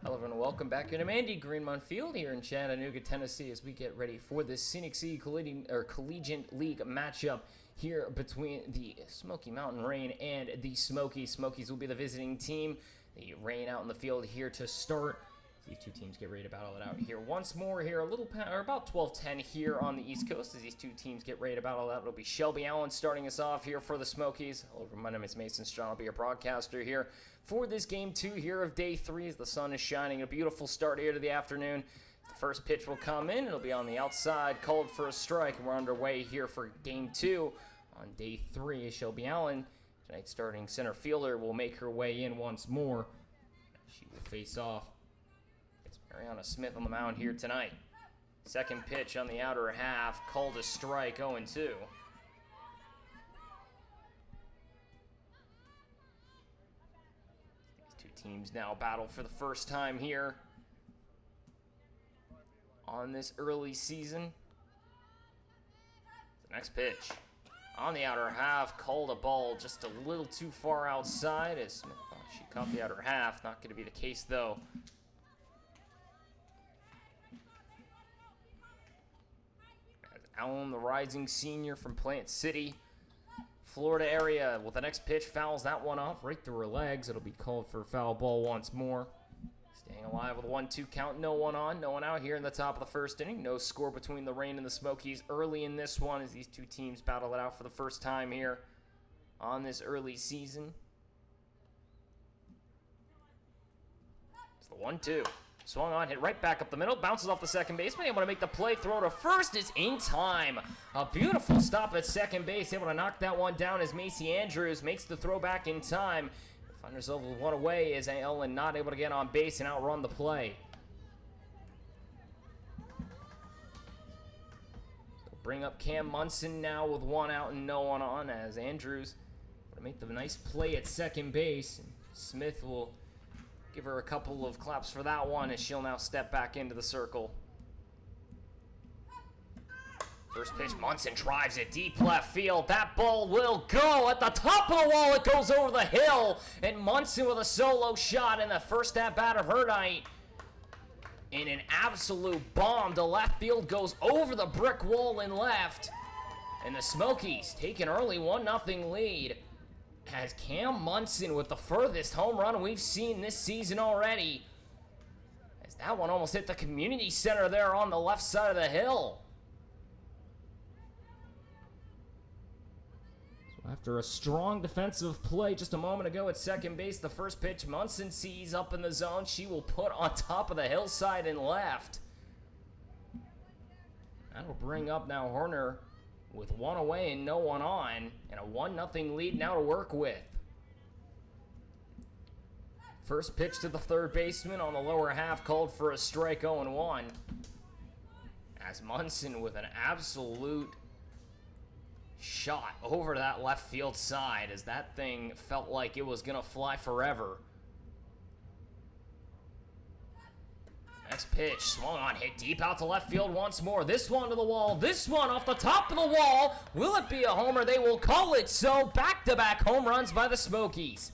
Hello everyone, welcome back here to Mandy Greenmont Field here in Chattanooga, Tennessee, as we get ready for this Scenic Sea Collegiate League matchup here between the Smoky Mountain Rain and the Smokies. Smokies will be the visiting team. The Rain out in the field here to start. These two teams get ready to battle it out here once more here, about 12:10 here on the East Coast as these two teams get ready to battle it out. It'll be Shelby Allen starting us off here for the Smokies. Hello, my name is Mason Strong. I'll be your broadcaster here for this game 2 here of day 3 as the sun is shining. A beautiful start here to the afternoon. The first pitch will come in. It'll be on the outside, called for a strike, and we're underway here for game 2 on day 3. Shelby Allen, tonight's starting center fielder, will make her way in once more. She will face off. It's Mariana Smith on the mound here tonight. Second pitch on the outer half, called a strike, 0-2. These two teams now battle for the first time here on this early season. The next pitch on the outer half, called a ball just a little too far outside as Smith thought she caught the outer half. Not going to be the case though. Allen, the rising senior from Plant City, Florida area, with the next pitch, fouls that one off right through her legs. It'll be called for a foul ball once more. Staying alive with a 1-2 count, no one on, no one out here in the top of the first inning. No score between the Rain and the Smokies early in this one as these two teams battle it out for the first time here on this early season. It's the 1-2. Swung on, hit right back up the middle, bounces off the second baseman, able to make the play, throw to first is in time. A beautiful stop at second base, able to knock that one down as Macy Andrews makes the throw back in time. Find herself with one away as Ellen not able to get on base and outrun the play. So bring up Cam Munson now with one out and no one on as Andrews will make the nice play at second base. And Smith will give her a couple of claps for that one as she'll now step back into the circle. First pitch, Munson drives it deep left field. That ball will go at the top of the wall. It goes over the hill. And Munson with a solo shot in the first at-bat of her night. In an absolute bomb to left field, goes over the brick wall in left. And the Smokies take an early 1-0 lead. Has Cam Munson with the furthest home run we've seen this season already. As that one almost hit the community center there on the left side of the hill. So after a strong defensive play just a moment ago at second base, the first pitch Munson sees up in the zone. She will put on top of the hillside and left. That'll bring up now Horner with one away and no one on, and a 1-0 lead now to work with. First pitch to the third baseman on the lower half, called for a strike, 0-1. As Munson with an absolute shot over to that left field side, as that thing felt like it was going to fly forever. Next pitch, swung on, hit deep out to left field once more. This one to the wall, this one off the top of the wall. Will it be a homer? They will call it so. Back-to-back home runs by the Smokies.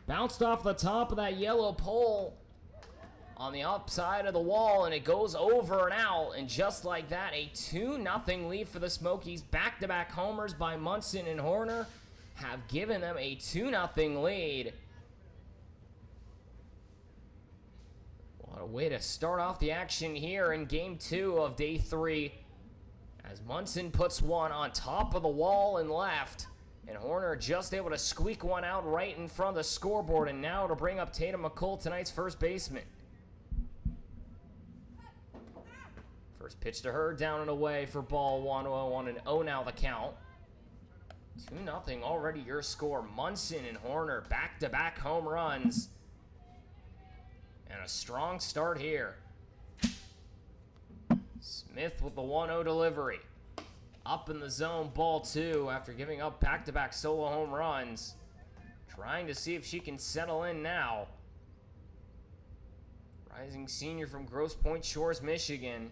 Bounced off the top of that yellow pole on the upside of the wall, and it goes over and out. And just like that, a 2-0 lead for the Smokies. Back-to-back homers by Munson and Horner have given them a 2-0 lead. What a way to start off the action here in game 2 of day 3. As Munson puts one on top of the wall and left. And Horner just able to squeak one out right in front of the scoreboard. And now to bring up Tatum McCool, tonight's first baseman. First pitch to her, down and away for ball 1-0 and 0 now the count. 2-0 already your score. Munson and Horner back-to-back home runs. And a strong start here. Smith with the 1-0 delivery. Up in the zone, ball 2 after giving up back-to-back solo home runs. Trying to see if she can settle in now. Rising senior from Grosse Pointe Shores, Michigan.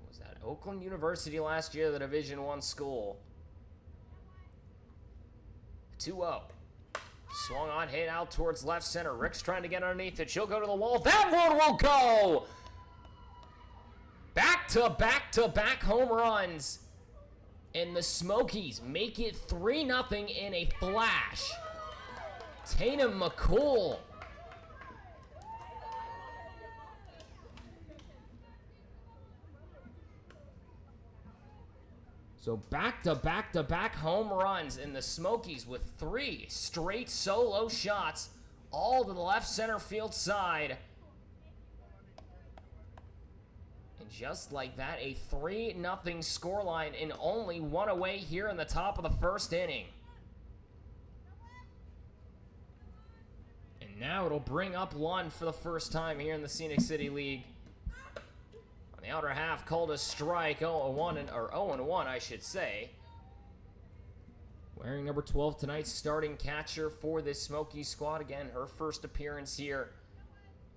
Was at Oakland University last year, the Division I school. 2-0. Swung on, hit out towards left center. Rick's trying to get underneath it. She'll go to the wall. That one will go! Back-to-back home runs. And the Smokies make it 3-0 in a flash. Tatum McCool. So back-to-back home runs in the Smokies with 3 straight solo shots, all to the left center field side. And just like that, a 3-0 scoreline and only one away here in the top of the first inning. And now it'll bring up Lund for the first time here in the Scenic City League. The outer half called a strike, 0-1, I should say. Wearing number 12 tonight's starting catcher for this Smokies squad. Again, her first appearance here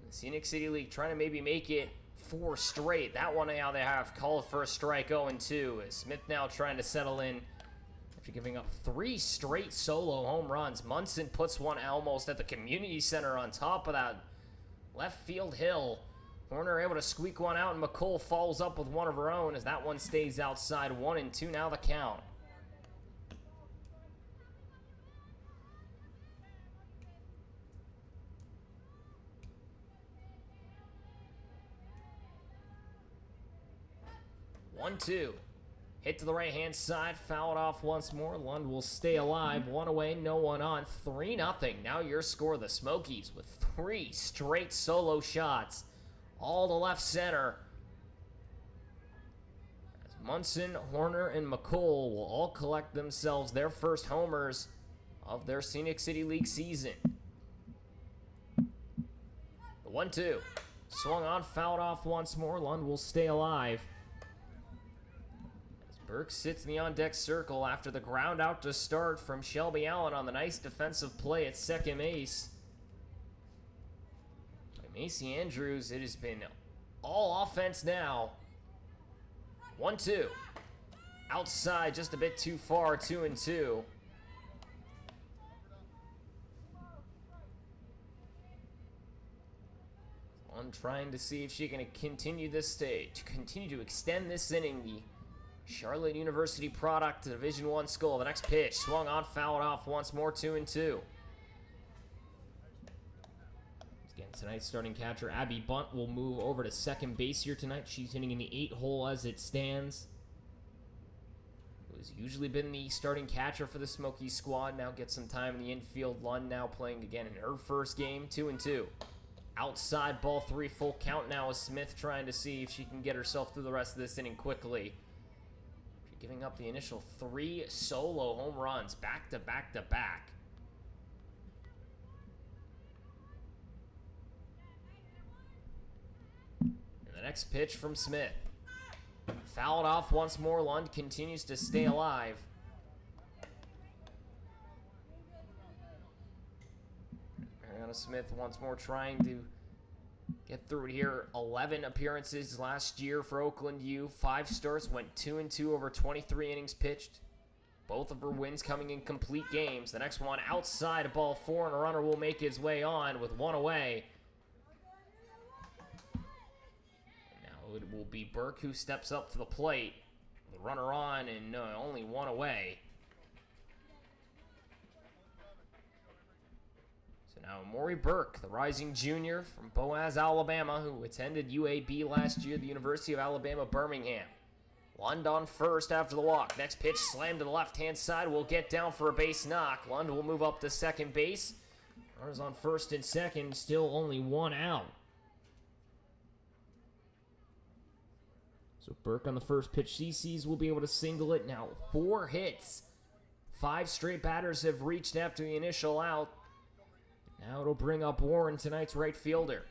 in the Scenic City League, trying to maybe make it 4 straight. That one out they have called for a strike, 0-2. As Smith now trying to settle in after giving up 3 straight solo home runs. Munson puts one almost at the community center on top of that left field hill. Horner able to squeak one out, and McCool follows up with one of her own as that one stays outside. 1-2 now the count. One, two. Hit to the right-hand side, fouled off once more. Lund will stay alive. 1 away, no one on. 3-0. Now your score, the Smokies, with 3 straight solo shots. All to left center. As Munson, Horner, and McCool will all collect themselves their first homers of their Scenic City League season. The 1-2. Swung on, fouled off once more. Lund will stay alive. As Burke sits in the on-deck circle after the ground out to start from Shelby Allen on the nice defensive play at second base. Macy Andrews, it has been all offense now. 1-2. Outside, just a bit too far, 2-2. On trying to see if she can continue this stage, continue to extend this inning. The Charlotte University product, Division I school. The next pitch, swung on, fouled off once more, 2-2. Again, tonight's starting catcher, Abby Bunt, will move over to second base here tonight. She's hitting in the 8 hole as it stands. Who's usually been the starting catcher for the Smokies squad. Now gets some time in the infield. Lund now playing again in her first game. 2-2. Outside, ball 3, full count now with Smith trying to see if she can get herself through the rest of this inning quickly. She's giving up the initial 3 solo home runs back to back. Next pitch from Smith. Fouled off once more. Lund continues to stay alive. Mariana Smith once more trying to get through it here. 11 appearances last year for Oakland U. 5 starts, went 2-2 over 23 innings pitched. Both of her wins coming in complete games. The next one outside, ball 4, and a runner will make his way on with 1 away. It will be Burke who steps up to the plate. The runner on and only 1 away. So now Maury Burke, the rising junior from Boaz, Alabama, who attended UAB last year, the University of Alabama, Birmingham. Lund on first after the walk. Next pitch slammed to the left-hand side. Will get down for a base knock. Lund will move up to second base. Runners on first and second, still only 1 out. So Burke on the first pitch she sees will be able to single it. Now 4 hits. 5 straight batters have reached after the initial out. Now it'll bring up Warren, tonight's right fielder.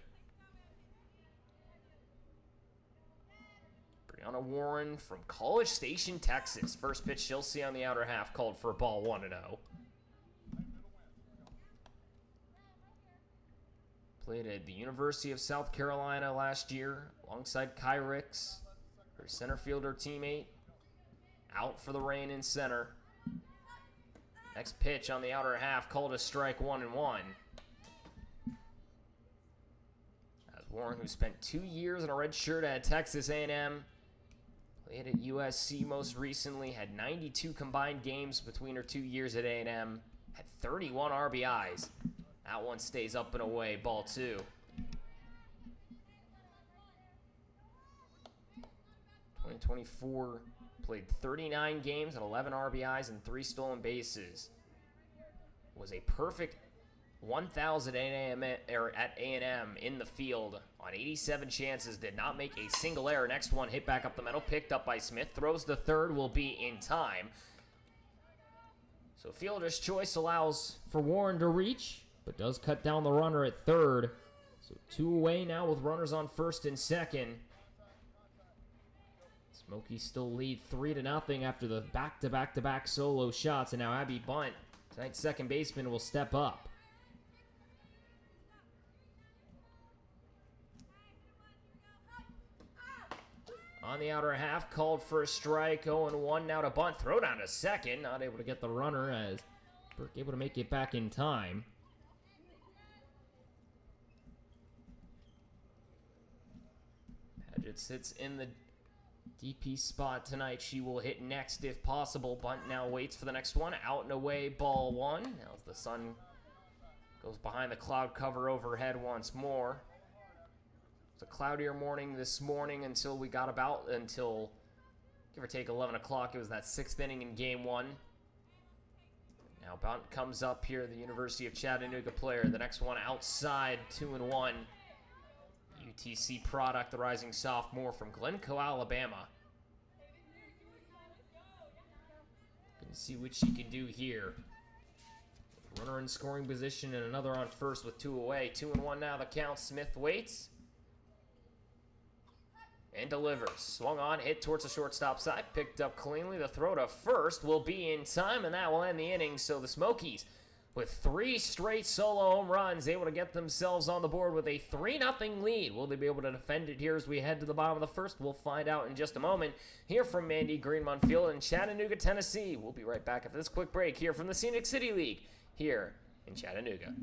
Brianna Warren from College Station, Texas. First pitch she'll see on the outer half, called for a ball, 1-0. Played at the University of South Carolina last year alongside Kai Ricks, her center fielder teammate. Out for the rain in center. Next pitch on the outer half, called a strike, 1-1. As Warren, who spent 2 years in a red shirt at Texas A&M, played at USC most recently, had 92 combined games between her 2 years at A&M, had 31 RBIs. That one stays up and away, ball 2. 2024, played 39 games and 11 RBIs and 3 stolen bases. Was a perfect 1,000 at A&M in the field on 87 chances. Did not make a single error. Next one hit back up the middle, picked up by Smith. Throws the third, will be in time. So fielder's choice allows for Warren to reach, but does cut down the runner at third. So 2 away now with runners on first and second. Smokies still lead 3-0 after the back-to-back-to-back solo shots, and now Abby Bunt, tonight's second baseman, will step up. On the outer half, called for a strike, 0-1 now to Bunt. Throw down to second, not able to get the runner as Burke able to make it back in time. Paget sits in the DP spot tonight. She will hit next if possible. Bunt now waits for the next one. Out and away, ball 1. Now as the sun goes behind the cloud cover overhead once more. It's a cloudier morning this morning until give or take 11 o'clock. It was that 6th inning in game 1. Now Bunt comes up here, the University of Chattanooga player. The next one outside, 2-1. UTC product, the rising sophomore from Glencoe, Alabama. Gonna see what she can do here. Runner in scoring position and another on first with 2 away. 2-1 now the count. Smith waits and delivers. Swung on, hit towards the shortstop side, picked up cleanly. The throw to first will be in time, and that will end the inning. So the Smokies, with 3 straight solo home runs, able to get themselves on the board with a 3-0 lead. Will they be able to defend it here as we head to the bottom of the first? We'll find out in just a moment. Here from Mandy Greenmont Field in Chattanooga, Tennessee. We'll be right back after this quick break here from the Scenic City League here in Chattanooga.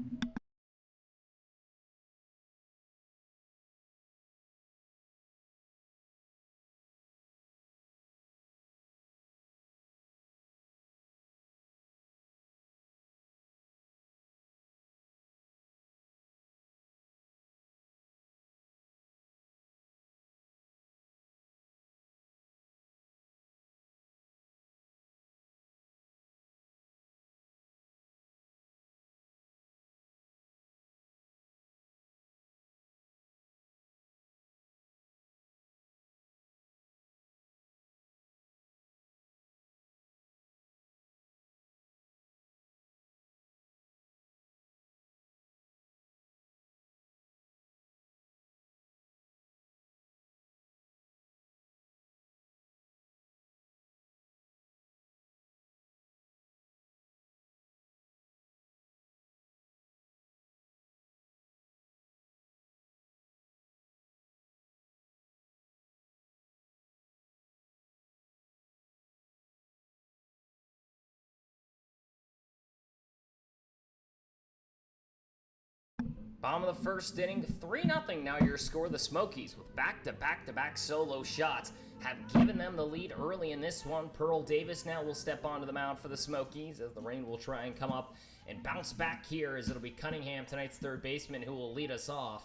Bottom of the first inning, 3-0 now your score. The Smokies, with back-to-back-to-back solo shots, have given them the lead early in this one. Pearl Davis now will step onto the mound for the Smokies as the rain will try and come up and bounce back here, as it'll be Cunningham, tonight's third baseman, who will lead us off.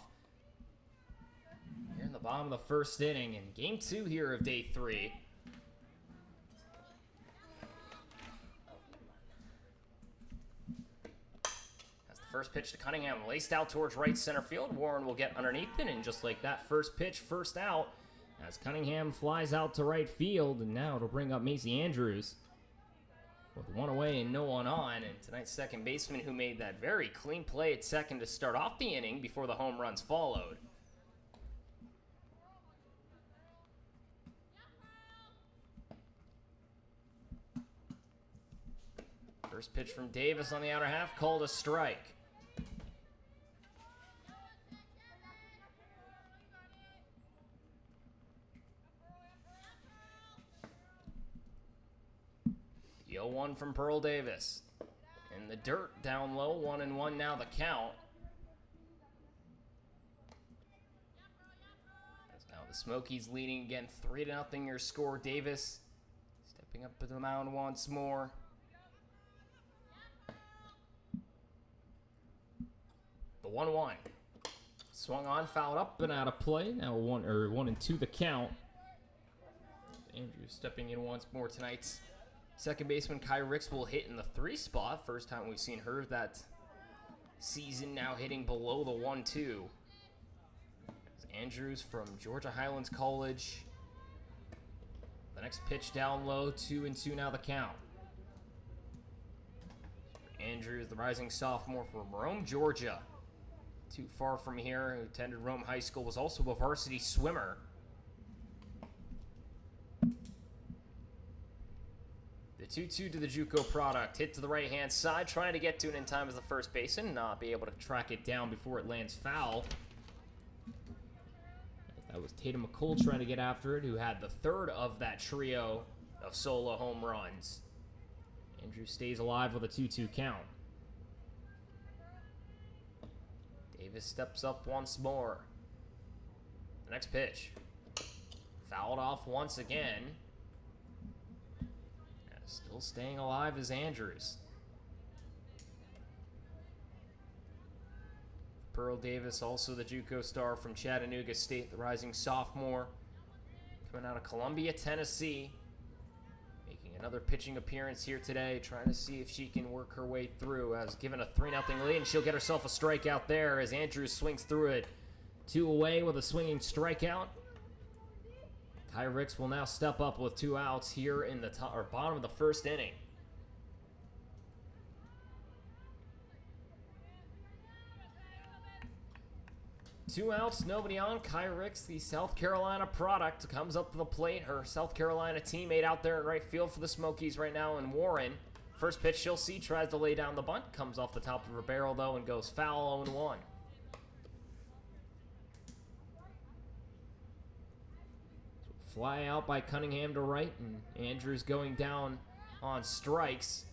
Here in the bottom of the first inning in game 2 here of day 3. First pitch to Cunningham, laced out towards right center field. Warren will get underneath it, and just like that, first pitch, first out, as Cunningham flies out to right field, and now it'll bring up Macy Andrews with 1 away and no one on. And tonight's second baseman, who made that very clean play at second to start off the inning before the home runs followed. First pitch from Davis on the outer half, called a strike. The 0-1 from Pearl Davis. in the dirt, down low, 1-1 now the count. As now the Smokies leading again, 3-0 your score. Davis stepping up to the mound once more. The 1-1. Swung on, fouled up and out of play. Now 1-2 the count. Andrews stepping in once more tonight. Second baseman Kai Ricks will hit in the 3 spot. First time we've seen her that season, now hitting below the 1-2. Andrews from Georgia Highlands College. The next pitch down low, 2-2 now the count. Andrews, the rising sophomore from Rome, Georgia. Too far from here, who attended Rome High School, was also a varsity swimmer. The 2-2 to the JUCO product. Hit to the right-hand side, trying to get to it in time as the first baseman. Not be able to track it down before it lands foul. That was Tatum McCool trying to get after it, who had the third of that trio of solo home runs. Andrews stays alive with a 2-2 count. Davis steps up once more. The next pitch. Fouled off once again. Still staying alive is Andrews. Pearl Davis, also the JUCO star from Chattanooga State, the rising sophomore. Coming out of Columbia, Tennessee. Making another pitching appearance here today, trying to see if she can work her way through. As given a 3-0 lead, and she'll get herself a strikeout there as Andrews swings through it. 2 away with a swinging strikeout. Kai Ricks will now step up with 2 outs here in the bottom of the first inning. Two outs, nobody on. Kai Ricks, the South Carolina product, comes up to the plate. Her South Carolina teammate out there in right field for the Smokies right now in Warren. First pitch she'll see, tries to lay down the bunt. Comes off the top of her barrel, though, and goes foul, 0-1. Fly out by Cunningham to right, and Andrews going down on strikes.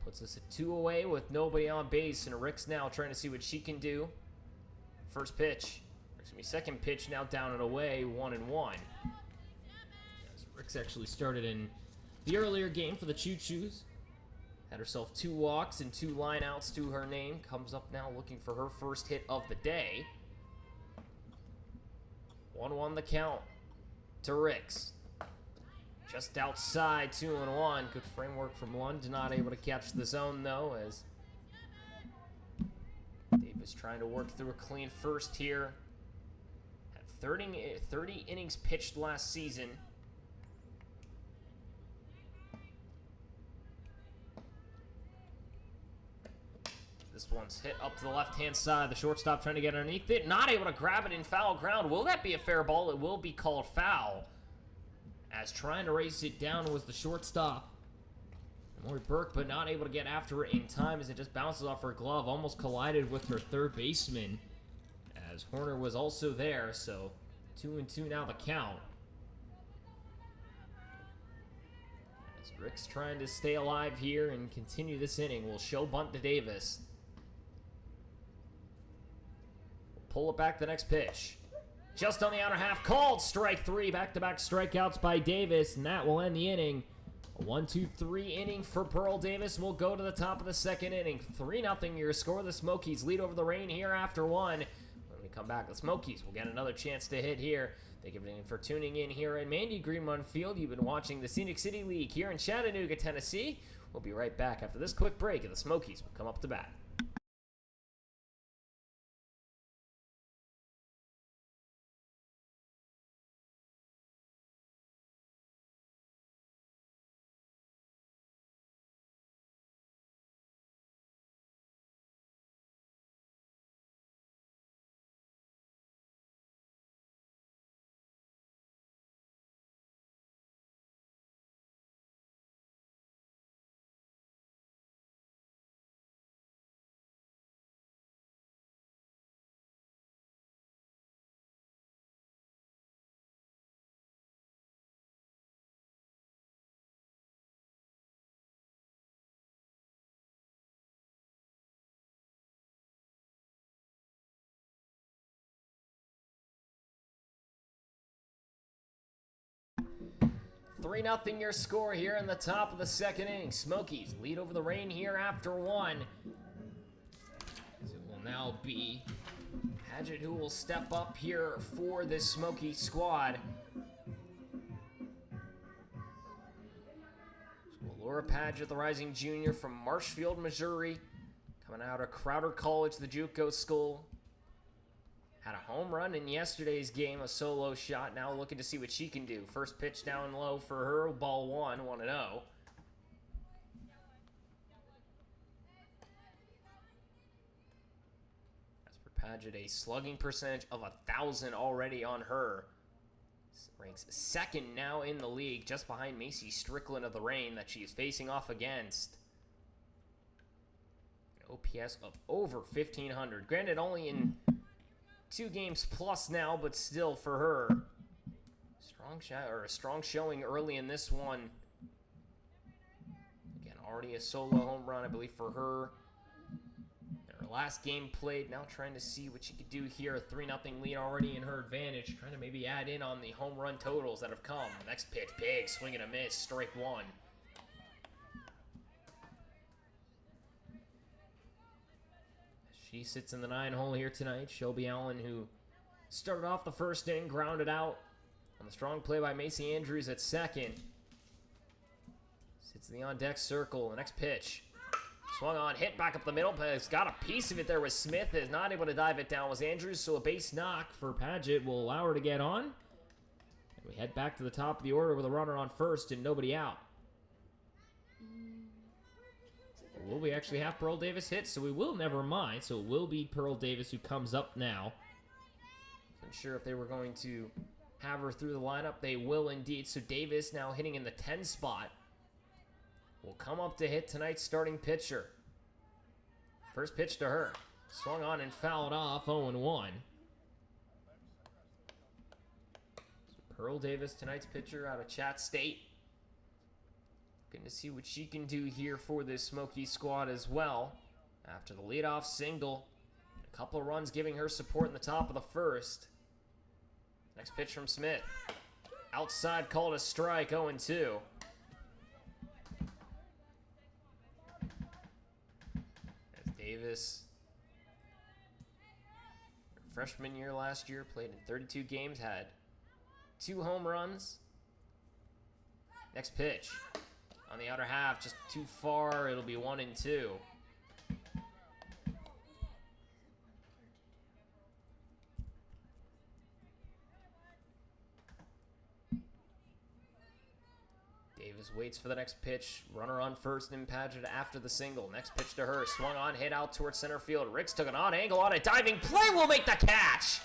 Puts us at 2 away with nobody on base, and Ricks now trying to see what she can do. First pitch, second pitch now down and away, 1-1. As Ricks actually started in the earlier game for the Choo-Choos. Had herself 2 walks and 2 lineouts to her name. Comes up now looking for her first hit of the day. 1-1 the count to Ricks. Just outside, 2-1. Good framework from Lund. Not able to catch the zone, though, as Davis trying to work through a clean first here. Had 30 innings pitched last season. This one's hit up to the left-hand side. The shortstop trying to get underneath it. Not able to grab it in foul ground. Will that be a fair ball? It will be called foul. As trying to race it down was the shortstop, Maury Burke, but not able to get after it in time as it just bounces off her glove. Almost collided with her third baseman as Horner was also there. So 2-2 now the count. As Rick's trying to stay alive here and continue this inning. Will show bunt to Davis. Pull it back the next pitch. Just on the outer half, called strike 3. Back-to-back strikeouts by Davis, and that will end the inning. A 1-2-3 inning for Pearl Davis. We'll go to the top of the second inning. 3-0 your score. The Smokies lead over the Rain here after 1. When we come back, the Smokies will get another chance to hit here. Thank you for tuning in here at Mandy Greenmont Field. You've been watching the Scenic City League here in Chattanooga, Tennessee. We'll be right back after this quick break, and the Smokies will come up to bat. 3-0 your score here in the top of the second inning. Smokies lead over the Rain here after one. As it will now be Paget who will step up here for this Smoky squad. So Laura Paget, the rising junior from Marshfield, Missouri, coming out of Crowder College, the JUCO school. Had a home run in yesterday's game, a solo shot. Now looking to see what she can do. First pitch down low for her, ball 1-0. As for Paget, a slugging percentage of 1,000 already on her. Ranks second now in the league, just behind Macy Strickland of the Rain that she is facing off against. An OPS of over 1,500. Granted, only in 2 games plus now, but still for her, a strong showing early in this one. Again, already a solo home run, I believe, for her. In her last game played, now trying to see what she could do here. A 3-0 lead already in her advantage. Trying to maybe add in on the home run totals that have come. Next pitch, big, swing and a miss, strike 1. She sits in the 9-hole here tonight. Shelby Allen, who started off the first inning, grounded out on the strong play by Macy Andrews at second. Sits in the on-deck circle. The next pitch. Swung on, hit back up the middle, but it's got a piece of it there with Smith. Is not able to dive it down with Andrews, so a base knock for Paget will allow her to get on. And we head back to the top of the order with a runner on first and nobody out. Will we actually have Pearl Davis hit? So we will, never mind. So it will be Pearl Davis who comes up now. I'm sure if they were going to have her through the lineup, they will indeed. So Davis now hitting in the 10 spot will come up to hit tonight's starting pitcher. First pitch to her. Swung on and fouled off, 0-1. So Pearl Davis, tonight's pitcher out of Chat State. Looking to see what she can do here for this Smoky squad as well. After the leadoff single, a couple of runs giving her support in the top of the first. Next pitch from Smith. Outside, called a strike, 0-2. As Davis, her freshman year last year, played in 32 games, had 2 home runs. Next pitch. On the outer half, just too far. It'll be 1-2. Davis waits for the next pitch. Runner on first and Paget after the single. Next pitch to her. Swung on, hit out towards center field. Ricks took an odd angle on it. Diving play will make the catch.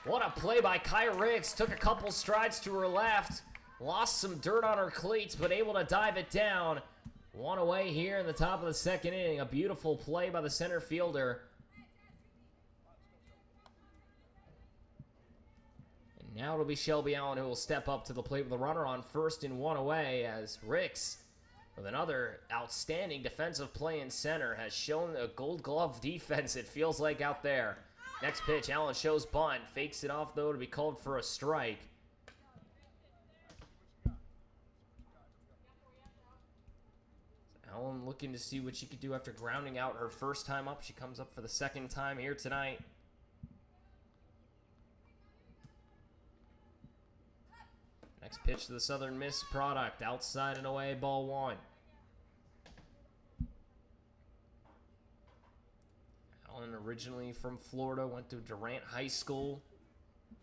What a play by Kai Ricks. Took a couple strides to her left. Lost some dirt on her cleats, but able to dive it down. 1 away here in the top of the second inning. A beautiful play by the center fielder. And now it'll be Shelby Allen who will step up to the plate with a runner on first and 1 away, as Ricks, with another outstanding defensive play in center, has shown a gold glove defense, it feels like, out there. Next pitch, Allen shows bunt. Fakes it off, though, to be called for a strike. Allen looking to see what she could do after grounding out her first time up. She comes up for the second time here tonight. Next pitch to the Southern Miss product. Outside and away, ball 1. Allen originally from Florida, went to Durant High School.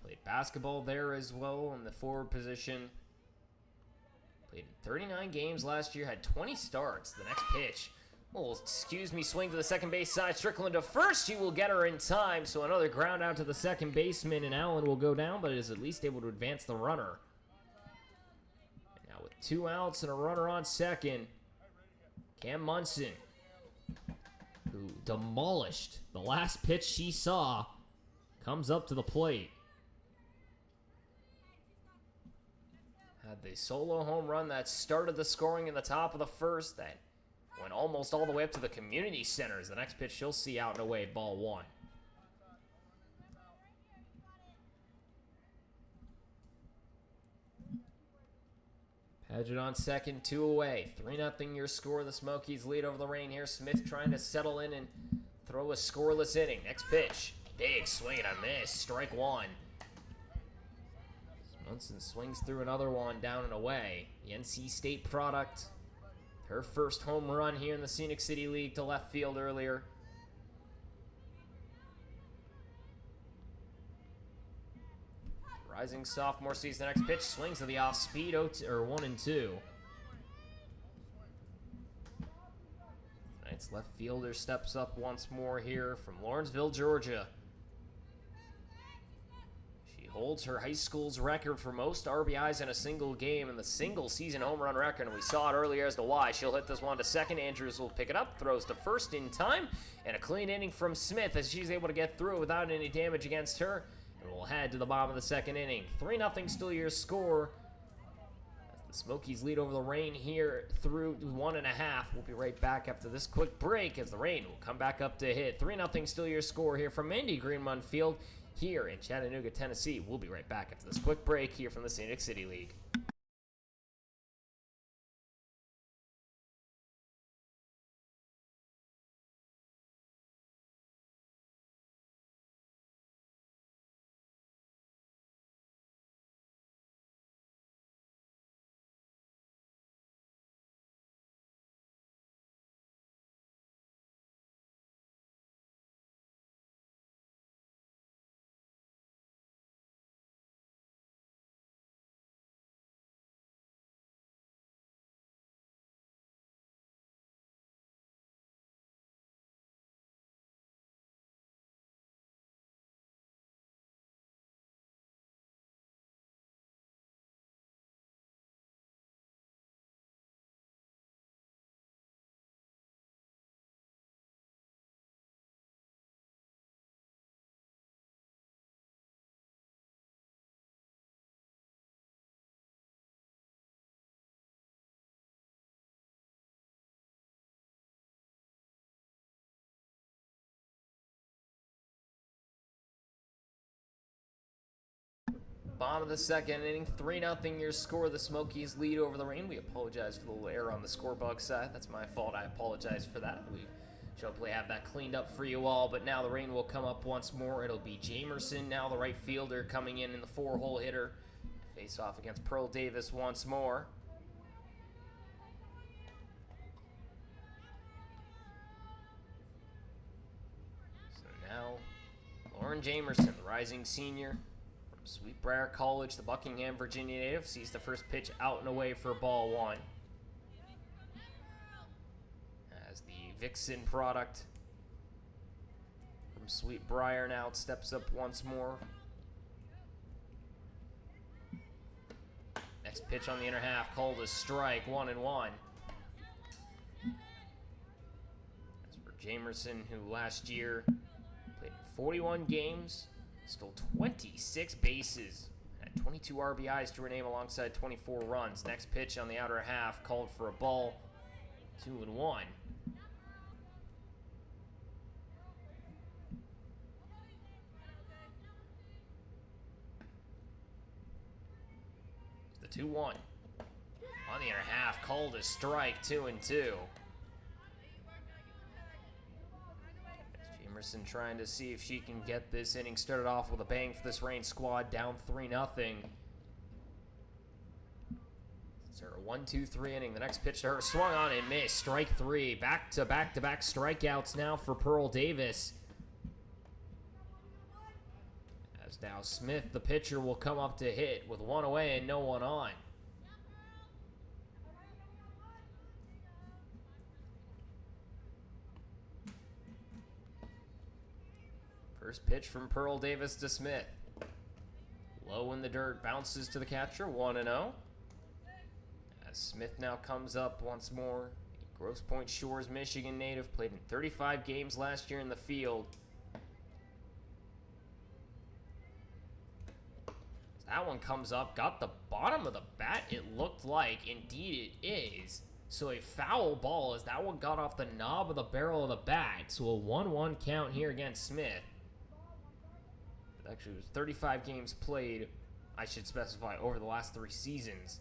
Played basketball there as well in the forward position. Played in 39 games last year, had 20 starts. The next pitch. Oh, excuse me, swing to the second base side. Strickland to first. She will get her in time. So another ground out to the second baseman, and Allen will go down, but is at least able to advance the runner. And now with 2 outs and a runner on second, Cam Munson, who demolished the last pitch she saw, comes up to the plate. Had the solo home run that started the scoring in the top of the first. That went almost all the way up to the community centers. The next pitch she'll see out and away, ball 1. Hedge it on second, 2 away. 3-0 your score. The Smokies lead over the Reign here. Smith trying to settle in and throw a scoreless inning. Next pitch. Big swing and a miss. Strike one. Munson swings through another one down and away. The NC State product. Her first home run here in the Scenic City League to left field earlier. Rising sophomore sees the next pitch. Swings to the off speed. 1-2. Tonight's left fielder steps up once more here from Lawrenceville, Georgia. Holds her high school's record for most RBIs in a single game and the single season home run record, and we saw it earlier as to why. She'll hit this one to second. Andrews will pick it up, throws to first in time, and a clean inning from Smith as she's able to get through it without any damage against her, and we'll head to the bottom of the second inning. 3-0 still your score as the Smokies lead over the Reign here through 1.5. We'll be right back after this quick break as the Reign will come back up to hit. 3-0 still your score here from Mandy Greenmont Field here in Chattanooga, Tennessee. We'll be right back after this quick break here from the Scenic City League. Bottom of the second inning, 3-0 your score. The Smokies lead over the Reign. We apologize for the little error on the scorebug side. That's my fault. I apologize for that. We should hopefully have that cleaned up for you all. But now the Reign will come up once more. It'll be Jamerson, now the right fielder, coming in the 4-hole hitter. Face off against Pearl Davis once more. So now, Lauren Jamerson, the rising senior. Sweetbriar College, the Buckingham, Virginia native, sees the first pitch out and away for ball one. As the Vixen product from Sweetbriar now steps up once more. Next pitch on the inner half, called a strike, 1-1. As for Jamerson, who last year played 41 games, stole 26 bases, had 22 RBIs to her name alongside 24 runs. Next pitch on the outer half, called for a ball, 2-1. The 2-1. On the inner half, called a strike, 2-2. Emerson trying to see if she can get this inning started off with a bang for this Reign squad, down 3-0. It's her 1-2-3 inning. The next pitch to her, swung on and missed. Strike three. Back-to-back strikeouts now for Pearl Davis. As now Smith, the pitcher, will come up to hit with one away and no one on. First pitch from Pearl Davis to Smith. Low in the dirt, bounces to the catcher, 1-0. As Smith now comes up once more. The Grosse Pointe Shores, Michigan native, played in 35 games last year in the field. That one comes up, got the bottom of the bat, it looked like. Indeed it is. So a foul ball as that one got off the knob of the barrel of the bat. So a 1-1 count here against Smith. Actually, it was 35 games played, I should specify, over the last 3 seasons.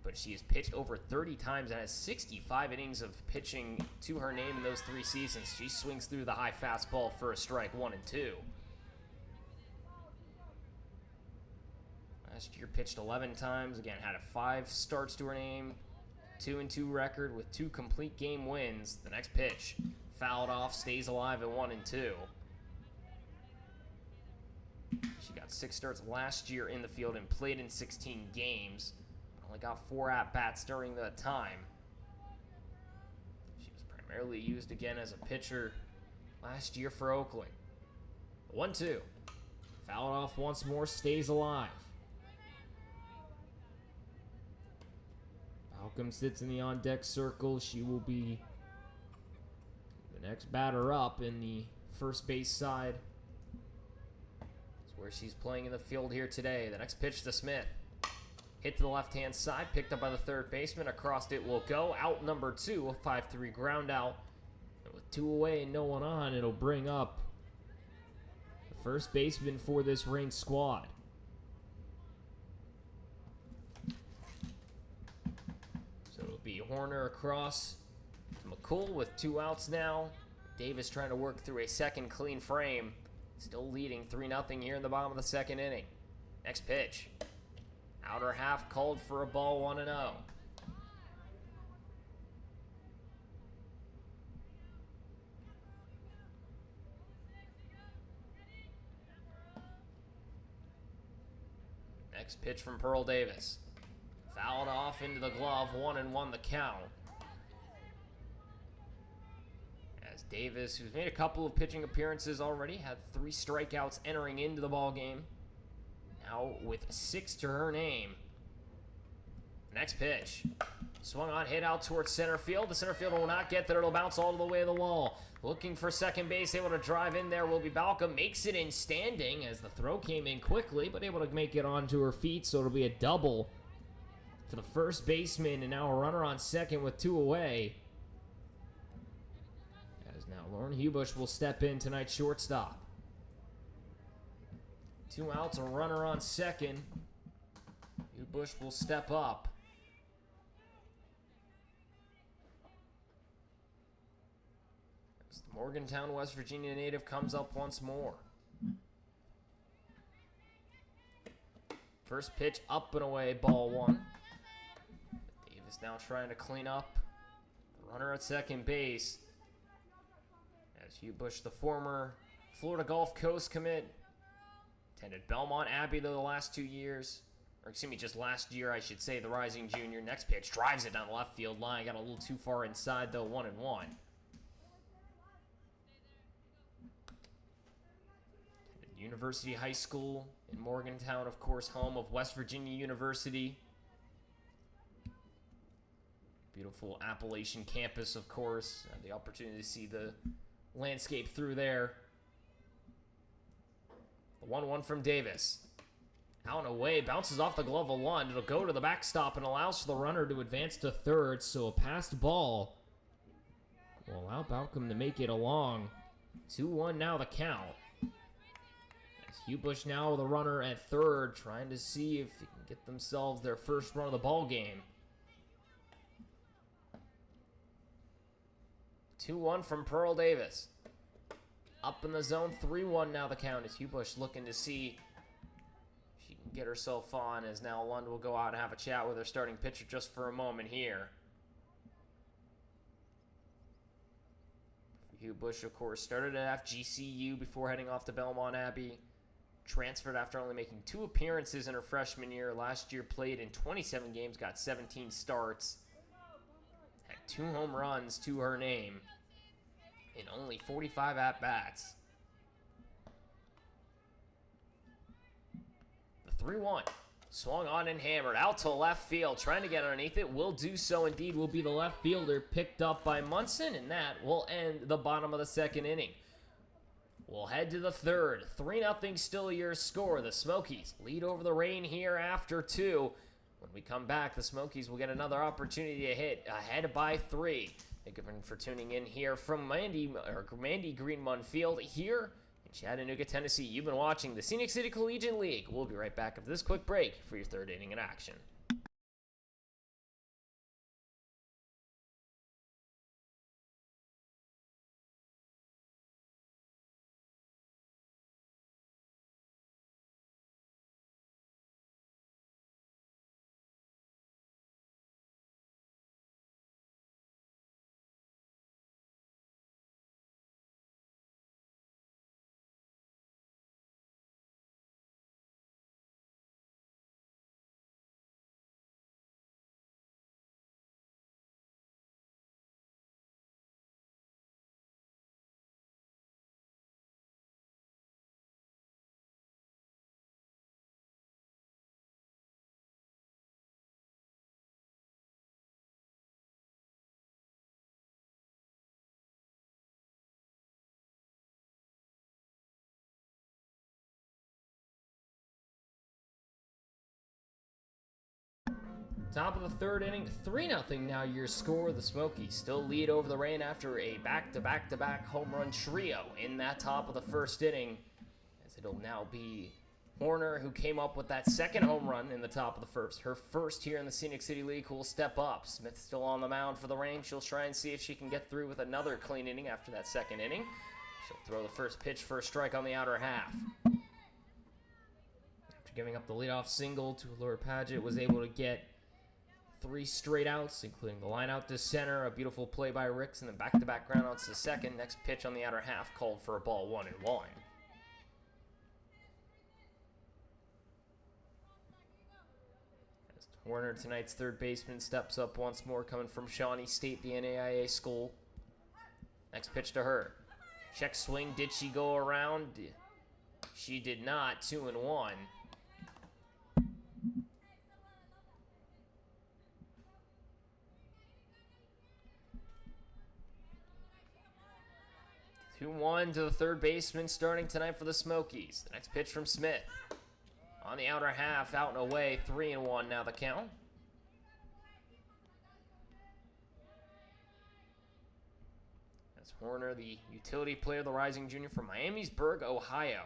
but she has pitched over 30 times and has 65 innings of pitching to her name in those 3 seasons. She swings through the high fastball for a strike, 1-2. Last year pitched 11 times, again had 5 starts to her name, 2-2 record with 2 complete game wins. The next pitch, fouled off, stays alive at 1-2. She got 6 starts last year in the field and played in 16 games. Only got 4 at-bats during that time. She was primarily used again as a pitcher last year for Oakland. 1-2. Fouled off once more, stays alive. Malcolm sits in the on-deck circle. She will be the next batter up in the first base side. That's where she's playing in the field here today. The next pitch to Smith. Hit to the left-hand side, picked up by the third baseman. Across it will go. Out number 2, a 5-3 ground out. And with 2 away and no one on, it'll bring up the first baseman for this Reign squad. Be Horner across to McCool with 2 outs now. Davis trying to work through a second clean frame. Still leading 3-0 here in the bottom of the 2nd inning. Next pitch. Outer half called for a ball, 1-0. Next pitch from Pearl Davis. Fouled off into the glove, 1-1 the count. As Davis, who's made a couple of pitching appearances already, had 3 strikeouts entering into the ball game. Now with 6 to her name. Next pitch. Swung on, hit out towards center field. The center fielder will not get there. It'll bounce all the way to the wall. Looking for second base, able to drive in there will be Balcom. Makes it in standing as the throw came in quickly, but able to make it onto her feet, so it'll be a double to the first baseman, and now a runner on second with 2 away. As now Lauren Hubush will step in tonight's shortstop. 2 outs, a runner on second. Hubush will step up. As the Morgantown, West Virginia native comes up once more. First pitch up and away, ball 1. Davis now trying to clean up. The runner at second base. As Hubush, the former Florida Gulf Coast commit, attended Belmont Abbey the last 2 years. Or excuse me, just last year, I should say, the rising junior. Next pitch, drives it down the left field line. Got a little too far inside, though, 1-1. University High School in Morgantown, of course, home of West Virginia University. Beautiful Appalachian campus, of course. Had the opportunity to see the landscape through there. The 1-1 from Davis. Out and away, bounces off the glove of Lund. It'll go to the backstop and allows for the runner to advance to third. So a passed ball will allow Balcom to make it along. 2-1 now the count. As Hubush now with a runner at third, trying to see if they can get themselves their first run of the ball game. 2-1 from Pearl Davis. Up in the zone, 3-1 now the count as Hubush looking to see if she can get herself on, as now Lund will go out and have a chat with her starting pitcher just for a moment here. Hubush, of course, started at FGCU before heading off to Belmont Abbey. Transferred after only making 2 appearances in her freshman year. Last year played in 27 games, got 17 starts. Had 2 home runs to her name in only 45 at-bats. The 3-1. Swung on and hammered out to left field. Trying to get underneath it. Will do so indeed. Will be the left fielder picked up by Munson. And that will end the bottom of the 2nd inning. We'll head to the 3rd. 3-0 still your score. The Smokies lead over the Reign here after 2. When we come back, the Smokies will get another opportunity to hit ahead by 3. Thank you for tuning in here from Mandy Greenmund Field here in Chattanooga, Tennessee. You've been watching the Scenic City Collegiate League. We'll be right back after this quick break for your 3rd inning in action. Top of the third inning, 3-0 now your score. The Smokies still lead over the Rain after a back-to-back-to-back home run trio in that top of the first inning. As it'll now be Horner, who came up with that second home run in the top of the first. Her first here in the Scenic City League, who will step up. Smith still on the mound for the Rain. She'll try and see if she can get through with another clean inning after that second inning. She'll throw the first pitch for a strike on the outer half. After giving up the leadoff single to Allure Paget, was able to get 3 straight outs, including the line out to center, a beautiful play by Ricks, and then back-to-back ground outs to second. Next pitch on the outer half called for a ball 1-1. As Horner, tonight's third baseman, steps up once more, coming from Shawnee State, the NAIA school. Next pitch to her. Check swing. Did she go around? She did not. 2-1. 2-1 to the third baseman starting tonight for the Smokies. The next pitch from Smith. On the outer half, out and away, 3-1 now the count. That's Horner, the utility player, the rising junior from Miamisburg, Ohio.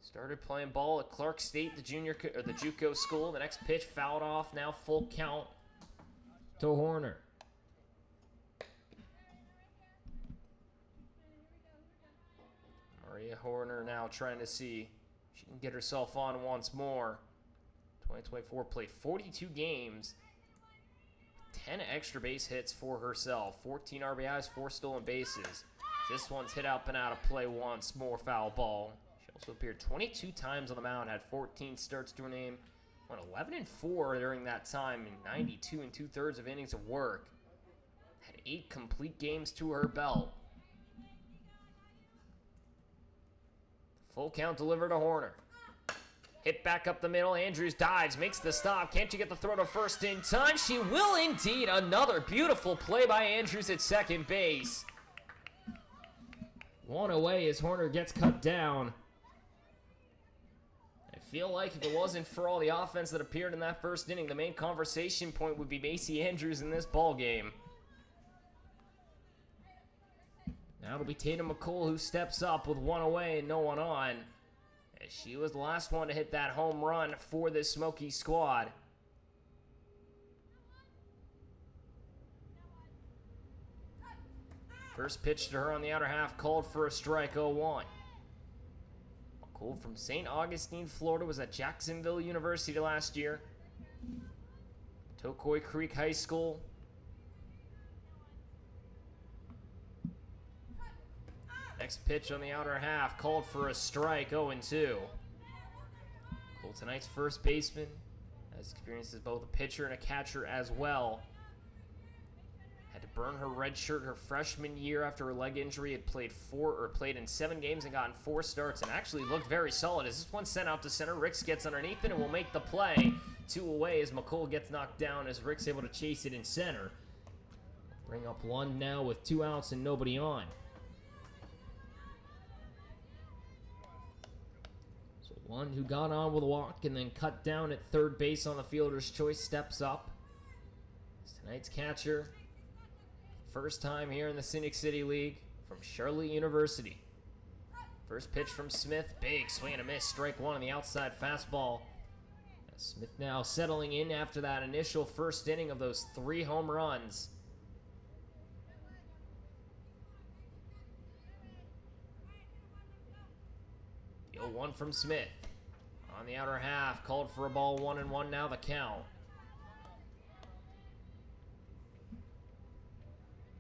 Started playing ball at Clark State, the JUCO school. The next pitch fouled off, now full count to Horner. Maria Horner now trying to see if she can get herself on once more. 2024 played 42 games, 10 extra base hits for herself, 14 RBIs, 4 stolen bases. This one's hit up and out of play once more, foul ball. She also appeared 22 times on the mound, had 14 starts to her name, went 11-4 during that time in 92 2/3 innings of work. Had 8 complete games to her belt. Full count delivered to Horner. Hit back up the middle. Andrews dives, makes the stop. Can't you get the throw to first in time? She will indeed. Another beautiful play by Andrews at second base. One away as Horner gets cut down. I feel like if it wasn't for all the offense that appeared in that first inning, the main conversation point would be Macy Andrews in this ball game. Now it'll be Tatum McCool who steps up with one away and no one on, as she was the last one to hit that home run for this Smoky squad. First pitch to her on the outer half called for a strike, 0-1. McCool from St. Augustine, Florida, was at Jacksonville University last year. Tocoi Creek High School. Next pitch on the outer half called for a strike, 0-2. Cole, tonight's first baseman, has experience as both a pitcher and a catcher as well. Had to burn her red shirt her freshman year after her leg injury. Had played in 7 games and gotten 4 starts, and actually looked very solid. As this one sent out to center, Ricks gets underneath it and will make the play. 2 away as McCool gets knocked down, as Ricks able to chase it in center. Bring up one now with 2 outs and nobody on. One who got on with a walk and then cut down at third base on the fielder's choice steps up. It's tonight's catcher. First time here in the Scenic City League from Charlotte University. First pitch from Smith. Big swing and a miss. Strike 1 on the outside fastball. Smith now settling in after that initial first inning of those 3 home runs. The 0-1 from Smith. On the outer half, called for a ball, 1-1 now the count.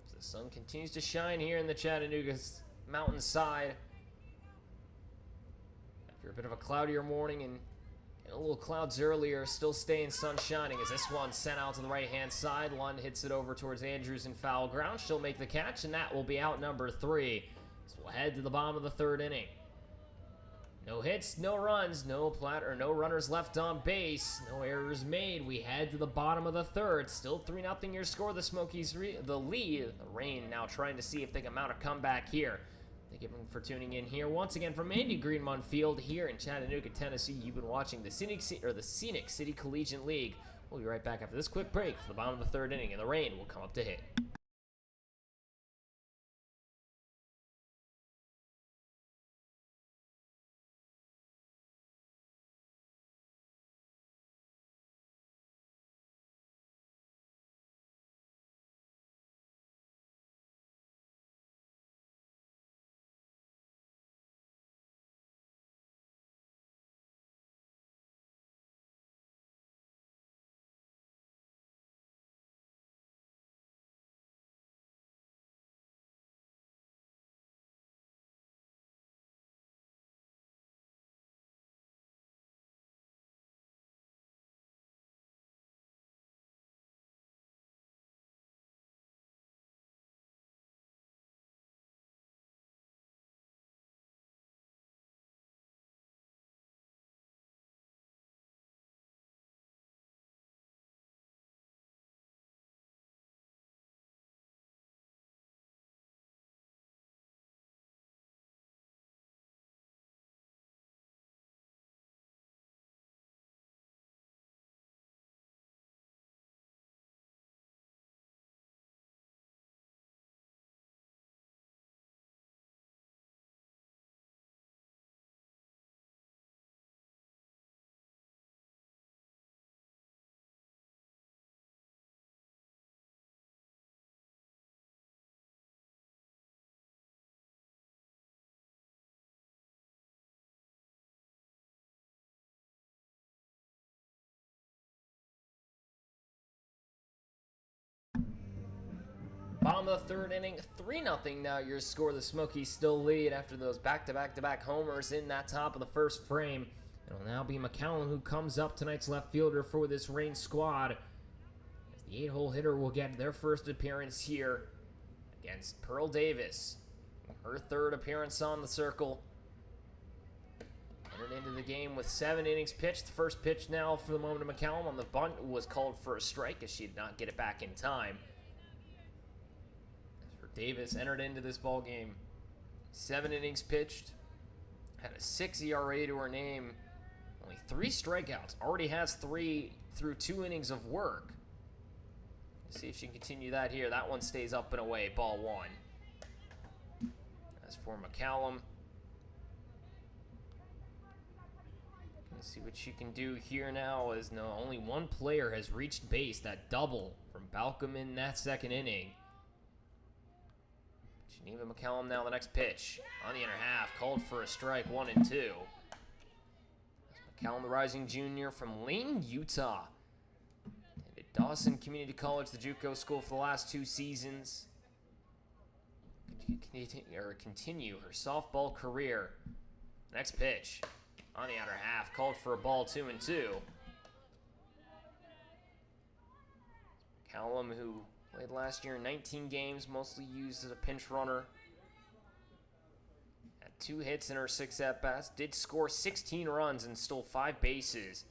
As the sun continues to shine here in the Chattanooga's mountainside. After a bit of a cloudier morning and a little clouds earlier, still staying sun shining as this one sent out to the right-hand side. Lund hits it over towards Andrews in foul ground. She'll make the catch, and that will be out number 3. So we'll head to the bottom of the third inning. No hits, no runs, no runners left on base, no errors made. We head to the bottom of the third. Still 3-0 your score. The Smokies the lead. The Rain now trying to see if they can mount a comeback here. Thank you for tuning in here once again from Andy Greenmont Field here in Chattanooga, Tennessee. You've been watching the Scenic City Collegiate League. We'll be right back after this quick break for the bottom of the third inning, and the rain will come up to hit. Bottom of the third inning, 3-0 now your score. The Smokies still lead after those back-to-back homers in that top of the first frame. It'll now be McCallum who comes up, tonight's left fielder for this Reign squad, as the 8-hole hitter will get their first appearance here against Pearl Davis. Her third appearance on the circle. Entered into the game with 7 innings pitched. The first pitch now for the moment of McCallum on the bunt was called for a strike as she did not get it back in time. Davis entered into this ball game 7 innings pitched, had a 6 ERA to her name, only 3 strikeouts, already has 3 through 2 innings of work. Let's see if she can continue that here. That one stays up and away, ball 1. As for McCallum, let's see what she can do here now, as only one player has reached base, that double from Balcom in that second inning. Geneva McCallum now the next pitch. On the inner half, called for a strike, 1-2. McCallum, the rising junior from Layton, Utah. Attended Dawson Community College, the JUCO school, for the last 2 seasons. Continue her softball career. Next pitch. On the outer half, called for a ball, 2-2. McCallum, who played last year in 19 games, mostly used as a pinch runner. Had 2 hits in her 6 at-bats. Did score 16 runs and stole 5 bases.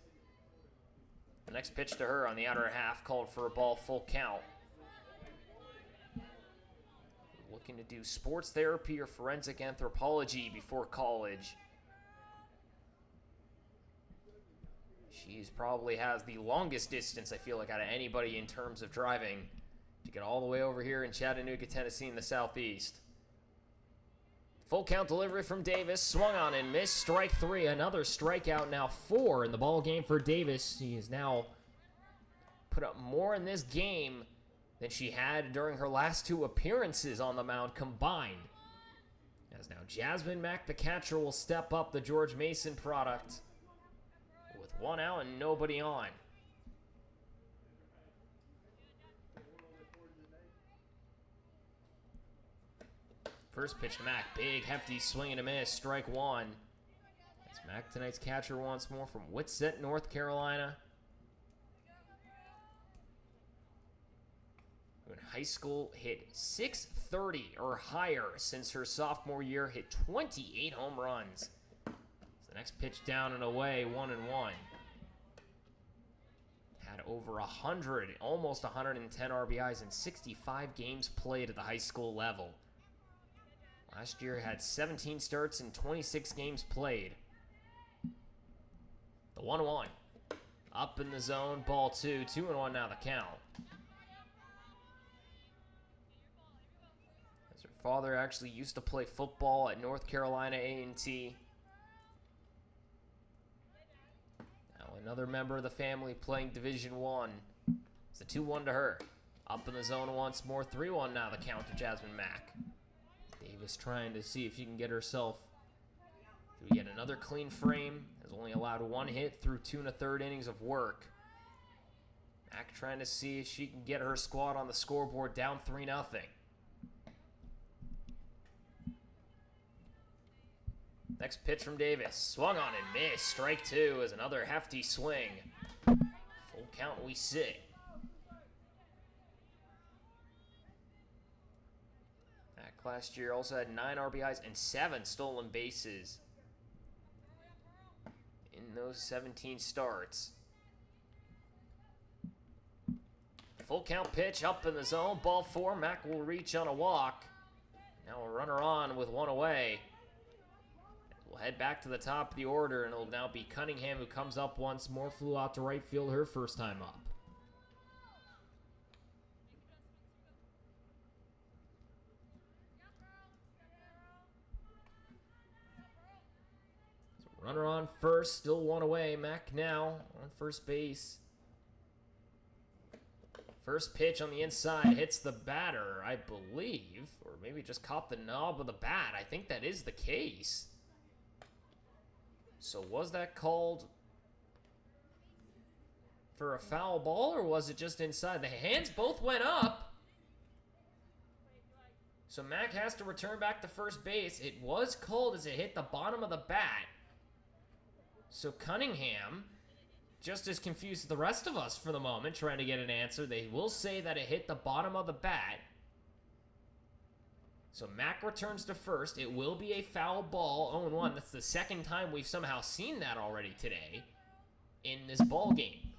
The next pitch to her on the outer half, called for a ball, full count. Looking to do sports therapy or forensic anthropology before college. She's probably has the longest distance, I feel like, out of anybody in terms of driving to get all the way over here in Chattanooga, Tennessee in the southeast. Full count delivery from Davis, swung on and missed, strike 3, another strikeout, now 4 in the ball game for Davis. She has now put up more in this game than she had during her last 2 appearances on the mound combined. As now Jasmine Mack, the catcher, will step up, the George Mason product, with 1 out and nobody on. First pitch to Mack, big, hefty swing and a miss, strike 1. That's Mack, tonight's catcher, once more from Whitsett, North Carolina. Who in high school hit .630 or higher since her sophomore year, hit 28 home runs. So the next pitch down and away, 1-1. Had over 100, almost 110 RBIs in 65 games played at the high school level. Last year had 17 starts and 26 games played. The 1-1. Up in the zone, ball 2, 2-1 now the count. As her father actually used to play football at North Carolina A&T. Now another member of the family playing Division I. It's a 2-1 to her. Up in the zone once more, 3-1 now the count to Jasmine Mack. Davis trying to see if she can get herself through yet another clean frame. Has only allowed 1 hit through 2 1/3 innings of work. Mack trying to see if she can get her squad on the scoreboard, down 3-0. Next pitch from Davis. Swung on and missed. Strike 2 is another hefty swing. Full count we sit. Mack last year also had 9 RBIs and 7 stolen bases in those 17 starts. Full count pitch up in the zone. Ball 4. Mack will reach on a walk. Now a runner on with 1 away. We'll head back to the top of the order, and it'll now be Cunningham who comes up once more. Flew out to right field her first time up. So runner on first, still 1 away. Mack now on first base. First pitch on the inside hits the batter, I believe, or maybe just caught the knob of the bat. I think that is the case. So was that called for a foul ball, or was it just inside? The hands both went up. So Mack has to return back to first base. It was called as it hit the bottom of the bat. So Cunningham, just as confused as the rest of us for the moment, trying to get an answer. They will say that it hit the bottom of the bat. So Mack returns to first. It will be a foul ball, 0-1. That's the second time we've somehow seen that already today in this ball game.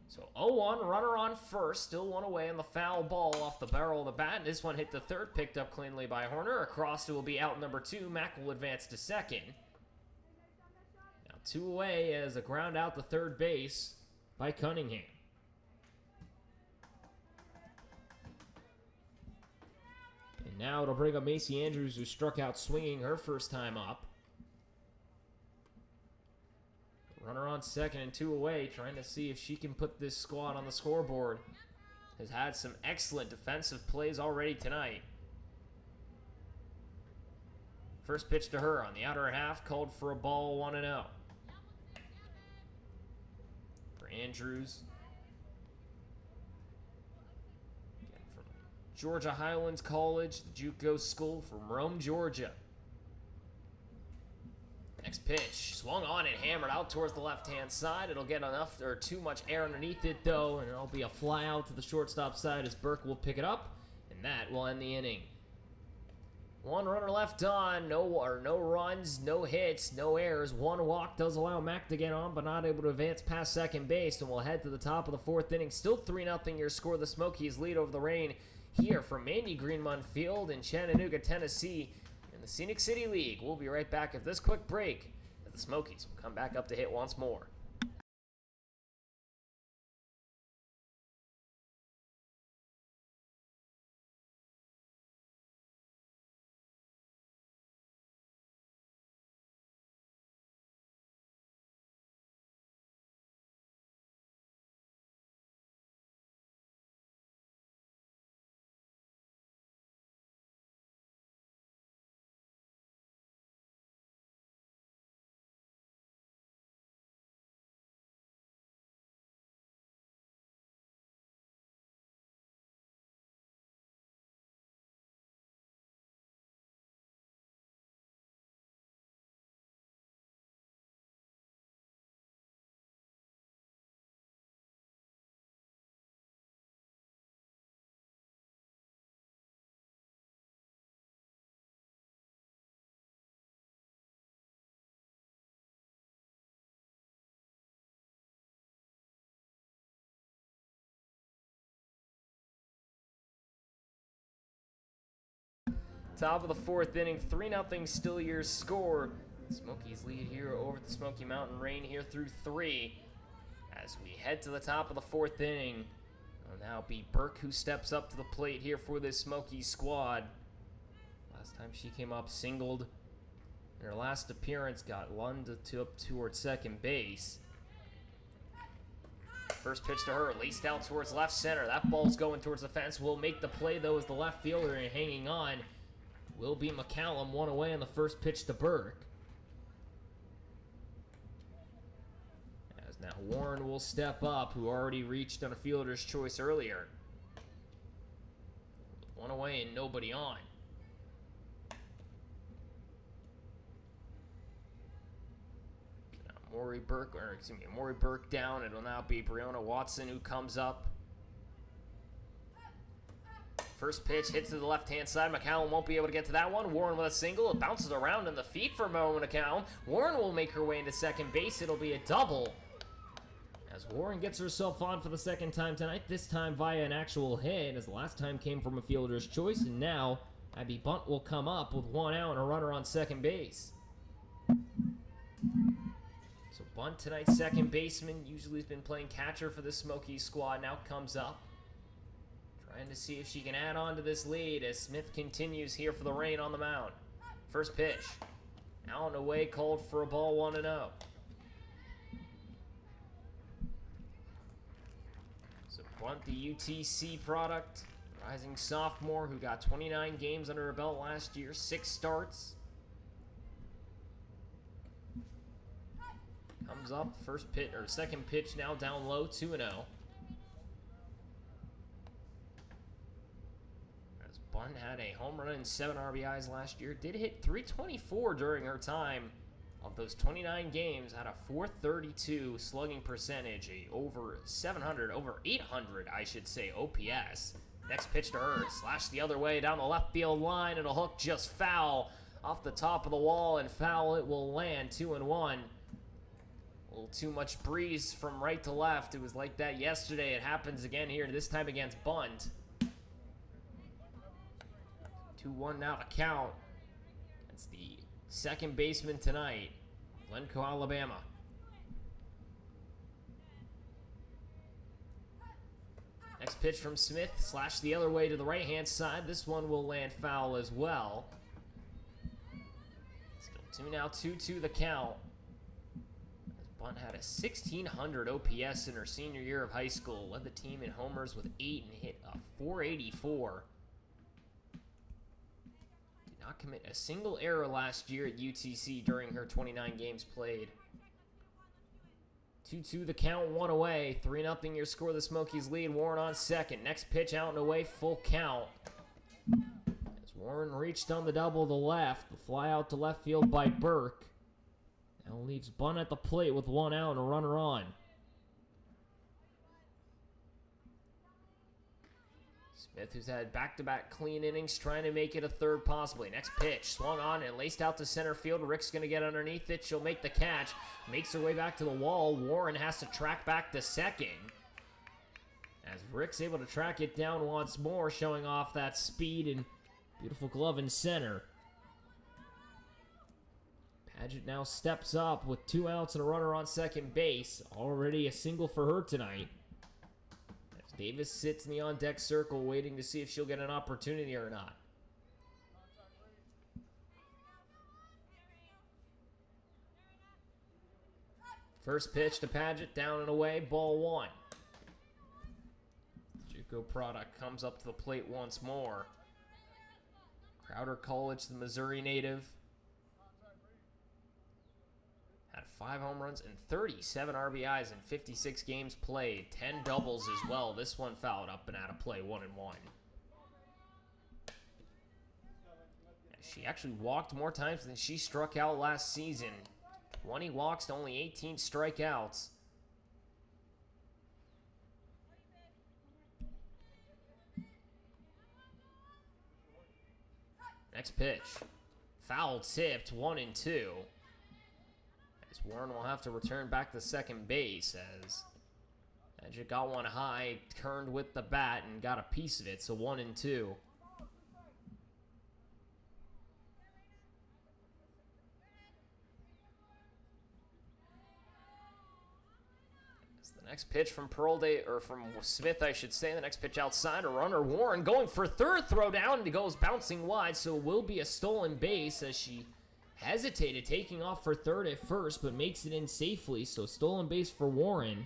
So 0-1, runner on first, still 1 away on the foul ball off the barrel of the bat. This one hit the third, picked up cleanly by Horner. Across it will be out number 2. Mack will advance to second. Now 2 away as a ground out to third base by Cunningham. And now it'll bring up Macy Andrews, who struck out swinging her first time up. Runner on second and 2 away, trying to see if she can put this squad on the scoreboard. Has had some excellent defensive plays already tonight. First pitch to her on the outer half, called for a ball, 1-0. For Andrews. Georgia Highlands College, the JUCO school from Rome, Georgia. Next pitch, swung on and hammered out towards the left-hand side. It'll get enough or too much air underneath it, though, and it'll be a fly out to the shortstop side as Burke will pick it up, and that will end the inning. 1 runner left on, no runs, no hits, no errors. 1 walk does allow Mack to get on, but not able to advance past second base, and we'll head to the top of the 4th inning. Still 3-0 your score. The Smokies lead over the Reign here from Mandy Greenmont Field in Chattanooga, Tennessee, in the Scenic City League. We'll be right back after this quick break as the Smokies will come back up to hit once more. Top of the 4th inning, 3-0 still your score. Smokies lead here over the Smoky Mountain Reign here through 3. As we head to the top of the 4th inning, it'll now be Burke who steps up to the plate here for this Smokies squad. Last time she came up, singled. In her last appearance, got Lund up towards second base. First pitch to her, laced out towards left center. That ball's going towards the fence. Will make the play, though, as the left fielder and hanging on will be McCallum, one away on the first pitch to Burke. As now Warren will step up, who already reached on a fielder's choice earlier. One away and nobody on. Maury Burke down. It'll now be Breonna Watson who comes up. First pitch hits to the left-hand side. McCallum won't be able to get to that one. Warren with a single. It bounces around in the feet for McCallum. Warren will make her way into second base. It'll be a double. As Warren gets herself on for the second time tonight, this time via an actual hit, as the last time came from a fielder's choice, and now Abby Bunt will come up with one out and a runner on second base. So Bunt, tonight's second baseman, usually has been playing catcher for the Smokies squad, now comes up. Trying to see if she can add on to this lead as Smith continues here for the Rain on the mound. First pitch. Out and away, called for a ball, 1-0. So Bunt, the UTC product, rising sophomore who got 29 games under her belt last year, 6 starts. Comes up, first pitch, or second pitch now down low, 2-0. As Bunn had a home run and 7 RBIs last year, did hit 324 during her time of those 29 games, had a 432 slugging percentage, a over 700, over 800, I should say, OPS. Next pitch to her, slash the other way down the left field line, and a hook just foul off the top of the wall, and foul it will land, 2-1. A little too much breeze from right to left. It was like that yesterday. It happens again here, this time against Bunt. 2-1 now to count. It's the second baseman tonight, Glencoe, Alabama. Next pitch from Smith, slash the other way to the right-hand side. This one will land foul as well. Still 2 now, 2-2 the count. Bunt had a 1,600 OPS in her senior year of high school. Led the team in homers with 8 and hit a 484. Did not commit a single error last year at UTC during her 29 games played. 2-2 the count, 1 away. 3-0 your score. The Smokies lead. Warren on second. Next pitch out and away, full count. As Warren reached on the double to left. The fly out to left field by Burke. Now leaves Bunn at the plate with 1 out and a runner on. Smith, who's had back-to-back clean innings, trying to make it a third possibly. Next pitch, swung on and laced out to center field. Rick's going to get underneath it. She'll make the catch. Makes her way back to the wall. Warren has to track back to second. As Rick's able to track it down once more, showing off that speed and beautiful glove in center. Paget now steps up with 2 outs and a runner on second base. Already a single for her tonight. As Davis sits in the on-deck circle waiting to see if she'll get an opportunity or not. First pitch to Paget, down and away, ball 1. JUCO product comes up to the plate once more. Crowder College, the Missouri native. Had 5 home runs and 37 RBIs in 56 games played. 10 doubles as well. This one fouled up and out of play, 1-1. She actually walked more times than she struck out last season. 20 walks to only 18 strikeouts. Next pitch. Foul tipped, 1-2. Warren will have to return back to second base as Magic got one high, turned with the bat, and got a piece of it, so 1-2. As the Next pitch from from Smith, I should say. The next pitch outside, a runner, Warren going for third, throw down, and he goes bouncing wide, so it will be a stolen base as she hesitated, taking off for third at first, but makes it in safely, so stolen base for Warren.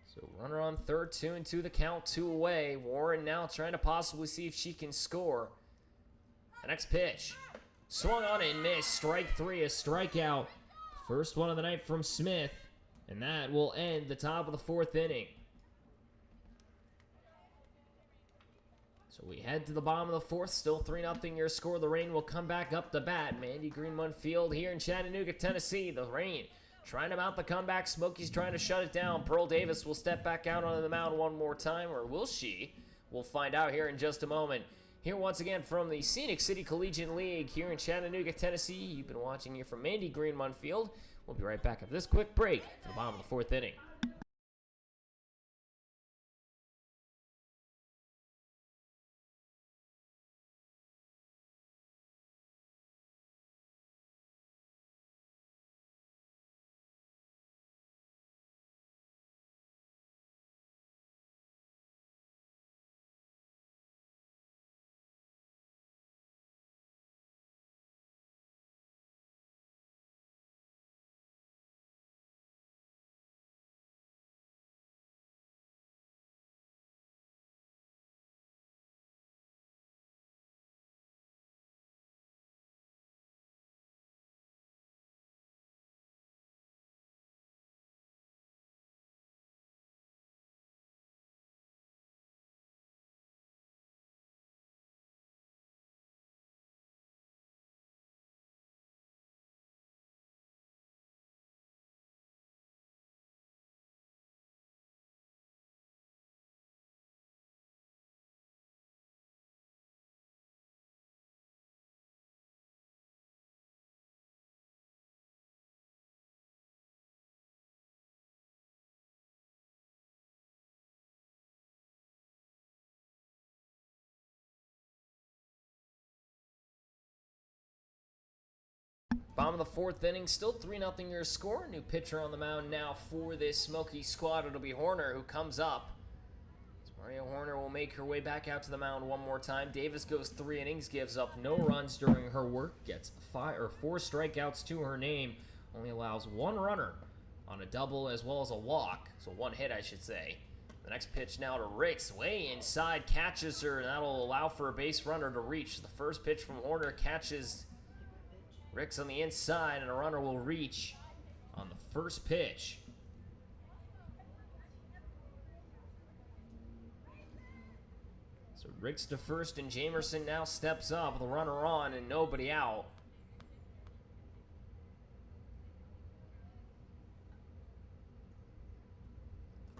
So runner on third, 2-2 the count, 2 away. Warren now trying to possibly see if she can score. The next pitch, swung on and missed. Strike 3, a strikeout. First one of the night from Smith, and that will end the top of the 4th inning. So we head to the bottom of the 4th, still 3-0 your score. The Rain will come back up to bat. Mandy Greenmont Field here in Chattanooga, Tennessee. The Rain trying to mount the comeback. Smokies trying to shut it down. Pearl Davis will step back out onto the mound one more time, or will she? We'll find out here in just a moment. Here once again from the Scenic City Collegiate League here in Chattanooga, Tennessee. You've been watching here from Mandy Greenmont Field. We'll be right back after this quick break for the bottom of the 4th inning. Bottom of the 4th inning, still 3-0 your score. New pitcher on the mound now for this Smoky squad. It'll be Horner who comes up. Maria Horner will make her way back out to the mound one more time. Davis goes 3 innings, gives up no runs during her work, gets 4 strikeouts to her name, only allows 1 runner on a double as well as a walk, so 1 hit I should say. The next pitch now to Ricks, way inside, catches her, and that'll allow for a base runner to reach. The first pitch from Horner catches Ricks on the inside, and a runner will reach on the first pitch. So Ricks to first, and Jamerson now steps up with a runner on and nobody out.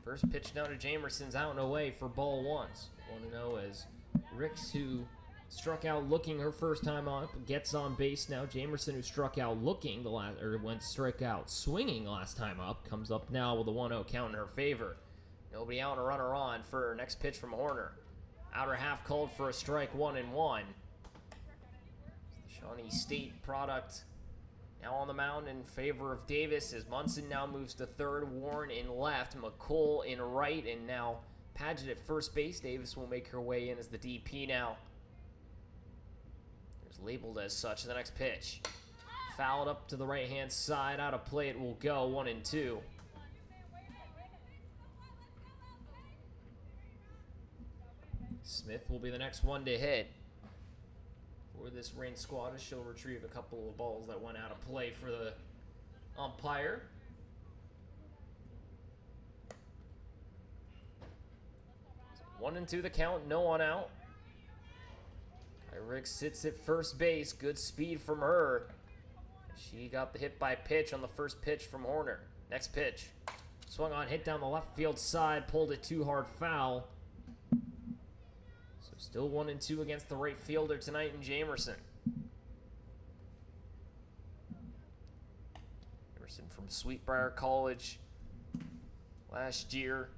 First pitch now to Jamerson's out and away for ball 1. 1-0 as Ricks, who struck out looking her first time up, gets on base now. Jamerson, who struck out looking went strike out swinging last time up, comes up now with a 1-0 count in her favor. Nobody out and a runner on for her next pitch from Horner. Outer half called for a strike, 1-1. The Shawnee State product now on the mound in favor of Davis as Munson now moves to third, Warren in left, McCool in right, and now Padgett at first base. Davis will make her way in as the DP now. Labeled as such. The next pitch, fouled up to the right hand side, out of play. It will go 1-2. Smith will be the next one to hit for this Rain squad as she'll retrieve a couple of balls that went out of play for the umpire. So 1-2 the count, no one out. Ricks sits at first base. Good speed from her. She got the hit by pitch on the first pitch from Horner. Next pitch, swung on, hit down the left field side, pulled it too hard, foul. So still 1-2 against the right fielder tonight in Jamerson. Jamerson from Sweetbriar College last year.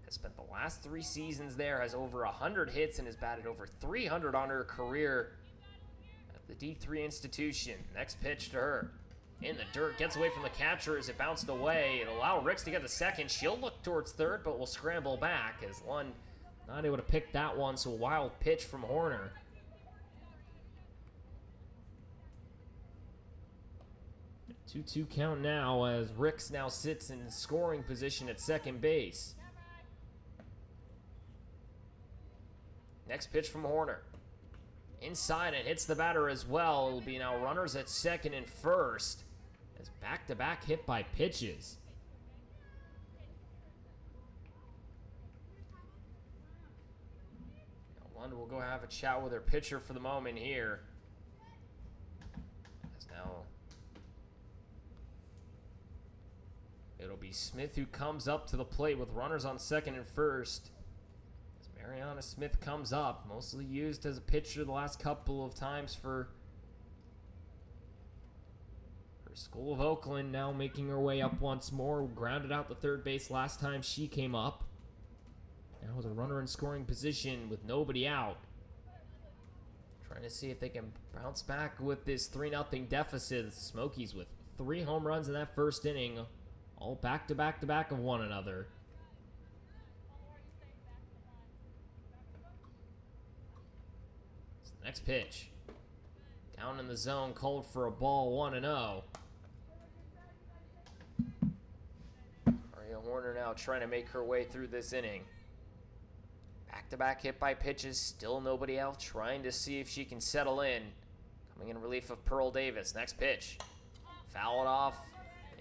Has spent the last 3 seasons there, has over 100 hits, and has batted over 300 on her career the D3 institution. Next pitch to her. In the dirt, gets away from the catcher as it bounced away. It'll allow Ricks to get the second. She'll look towards third, but will scramble back as Lund not able to pick that one, so a wild pitch from Horner. A 2-2 count now as Ricks now sits in scoring position at second base. Next pitch from Horner. Inside and hits the batter as well. It'll be now runners at second and first. As back-to-back hit by pitches. Now Lund will go have a chat with her pitcher for the moment here. As now it'll be Smith who comes up to the plate with runners on second and first. Mariana Smith comes up, mostly used as a pitcher the last couple of times for her School of Oakland, now making her way up once more. Grounded out the third base last time she came up. Now with a runner in scoring position with nobody out. Trying to see if they can bounce back with this 3-0 deficit. The Smokies with 3 home runs in that first inning, all back-to-back-to-back of one another. Next pitch. Down in the zone, called for a ball, 1-0. Maria Horner now trying to make her way through this inning. Back-to-back hit by pitches, still nobody out, trying to see if she can settle in. Coming in relief of Pearl Davis. Next pitch. Foul it off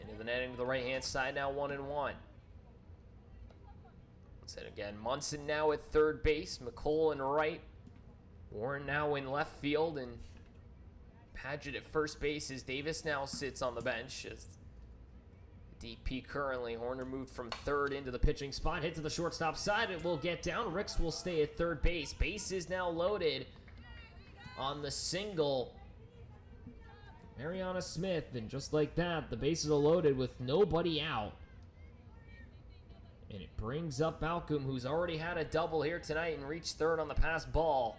into the netting to the right-hand side, now 1-1. Let's hit again. Munson now at third base, McCole in right. Warren now in left field, and Padgett at first base as Davis now sits on the bench. As DP currently, Horner moved from third into the pitching spot, hit to the shortstop side. It will get down. Ricks will stay at third base. Base is now loaded on the single. Mariana Smith, and just like that, the bases are loaded with nobody out. And it brings up Malcolm, who's already had a double here tonight and reached third on the pass ball.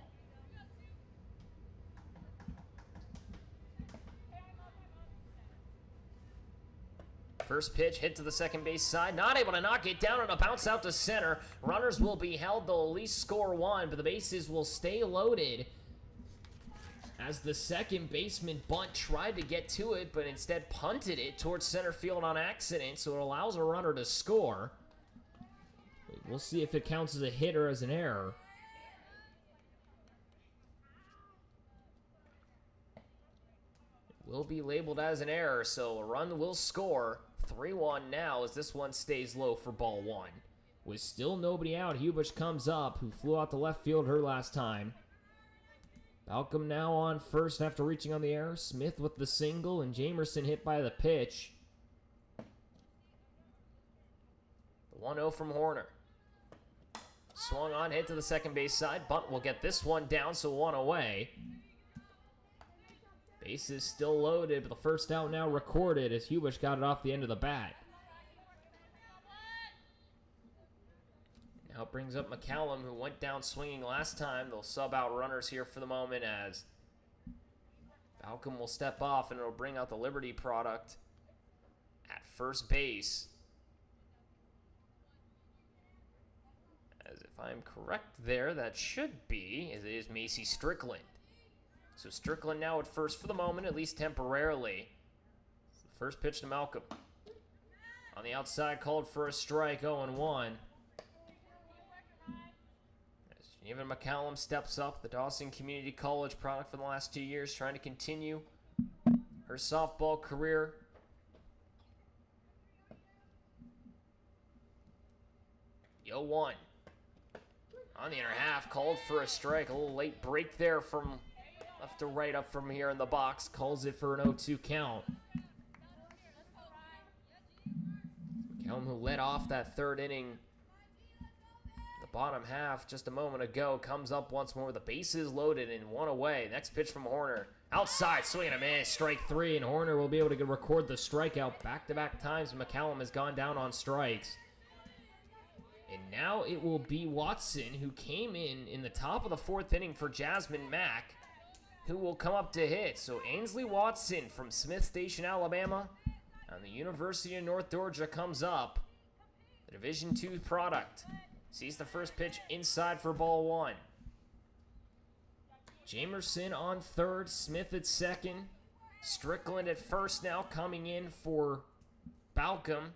First pitch hit to the second base side, not able to knock it down, and a bounce out to center. Runners will be held, they'll at least score one, but the bases will stay loaded as the second baseman bunt tried to get to it, but instead punted it towards center field on accident, so it allows a runner to score. We'll see if it counts as a hit or as an error. It will be labeled as an error, so a run will score. 3-1 now as this one stays low for ball one. With still nobody out, Hubich comes up, who flew out to left field her last time. Malcolm now on first after reaching on the error. Smith with the single, and Jamerson hit by the pitch. The 1-0 from Horner. Swung on, hit to the second base side. Bunt will get this one down, so one away. Base is still loaded, but the first out now recorded as Hubich got it off the end of the bat. Now it brings up McCallum, who went down swinging last time. They'll sub out runners here for the moment as Malcolm will step off, and it'll bring out the Liberty product at first base. As if I'm correct there, that should be, as it is Macy Strickland. So Strickland now at first for the moment, at least temporarily. First pitch to Malcolm. On the outside, called for a strike, 0-1. As Geneva McCallum steps up, the Dawson Community College product for the last 2 years, trying to continue her softball career. Yo, 1. On the inner half, called for a strike. A little late break there from left to right up from here in the box. Calls it for an 0-2 count. McCallum, who led off that third inning, the bottom half just a moment ago, comes up once more with the bases loaded and one away. Next pitch from Horner. Outside, swing and a miss, strike 3, and Horner will be able to record the strikeout back-to-back times. McCallum has gone down on strikes. And now it will be Watson, who came in the top of the fourth inning for Jasmine Mack. who will come up to hit. So Ainsley Watson from Smith Station, Alabama, and the University of North Georgia comes up. The Division II product sees the first pitch inside for ball one. Jamerson on third, Smith at second, Strickland at first now coming in for Balcom.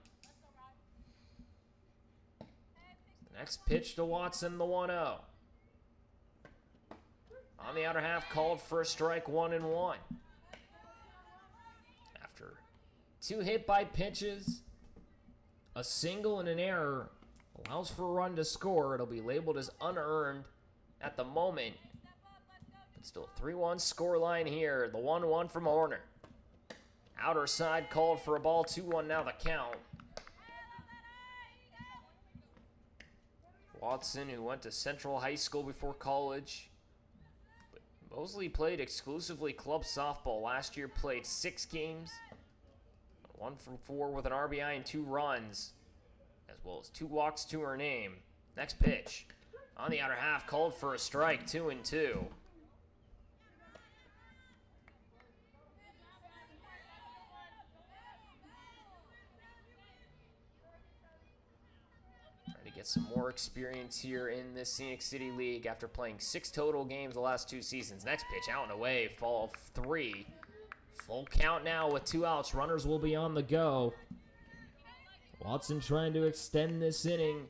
The next pitch to Watson, the 1-0. On the outer half, called for a strike, 1-1. After two hit by pitches, a single and an error allows for a run to score. It'll be labeled as unearned at the moment. But still 3-1 scoreline here. The 1-1 from Horner. Outer side called for a ball, 2-1 now the count. Watson, who went to Central High School before college, but mostly played exclusively club softball. Last year played 6 games, 1 from 4 with an RBI and 2 runs, as well as 2 walks to her name. Next pitch, on the outer half, called for a strike, 2-2. Get some more experience here in this Scenic City League after playing 6 total games the last 2 seasons. Next pitch, out and away, ball 3. Full count now with 2 outs. Runners will be on the go. Watson trying to extend this inning.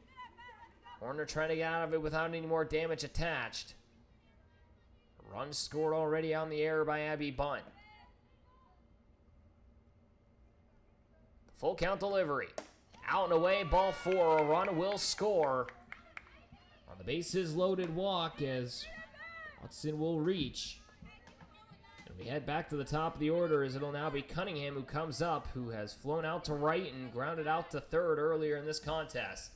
Horner trying to get out of it without any more damage attached. Run scored already on the air by Abby Bunt. Full count delivery. Out and away, ball 4. A run will score on the bases loaded walk as Watson will reach. And we head back to the top of the order as it'll now be Cunningham who comes up, who has flown out to right and grounded out to third earlier in this contest.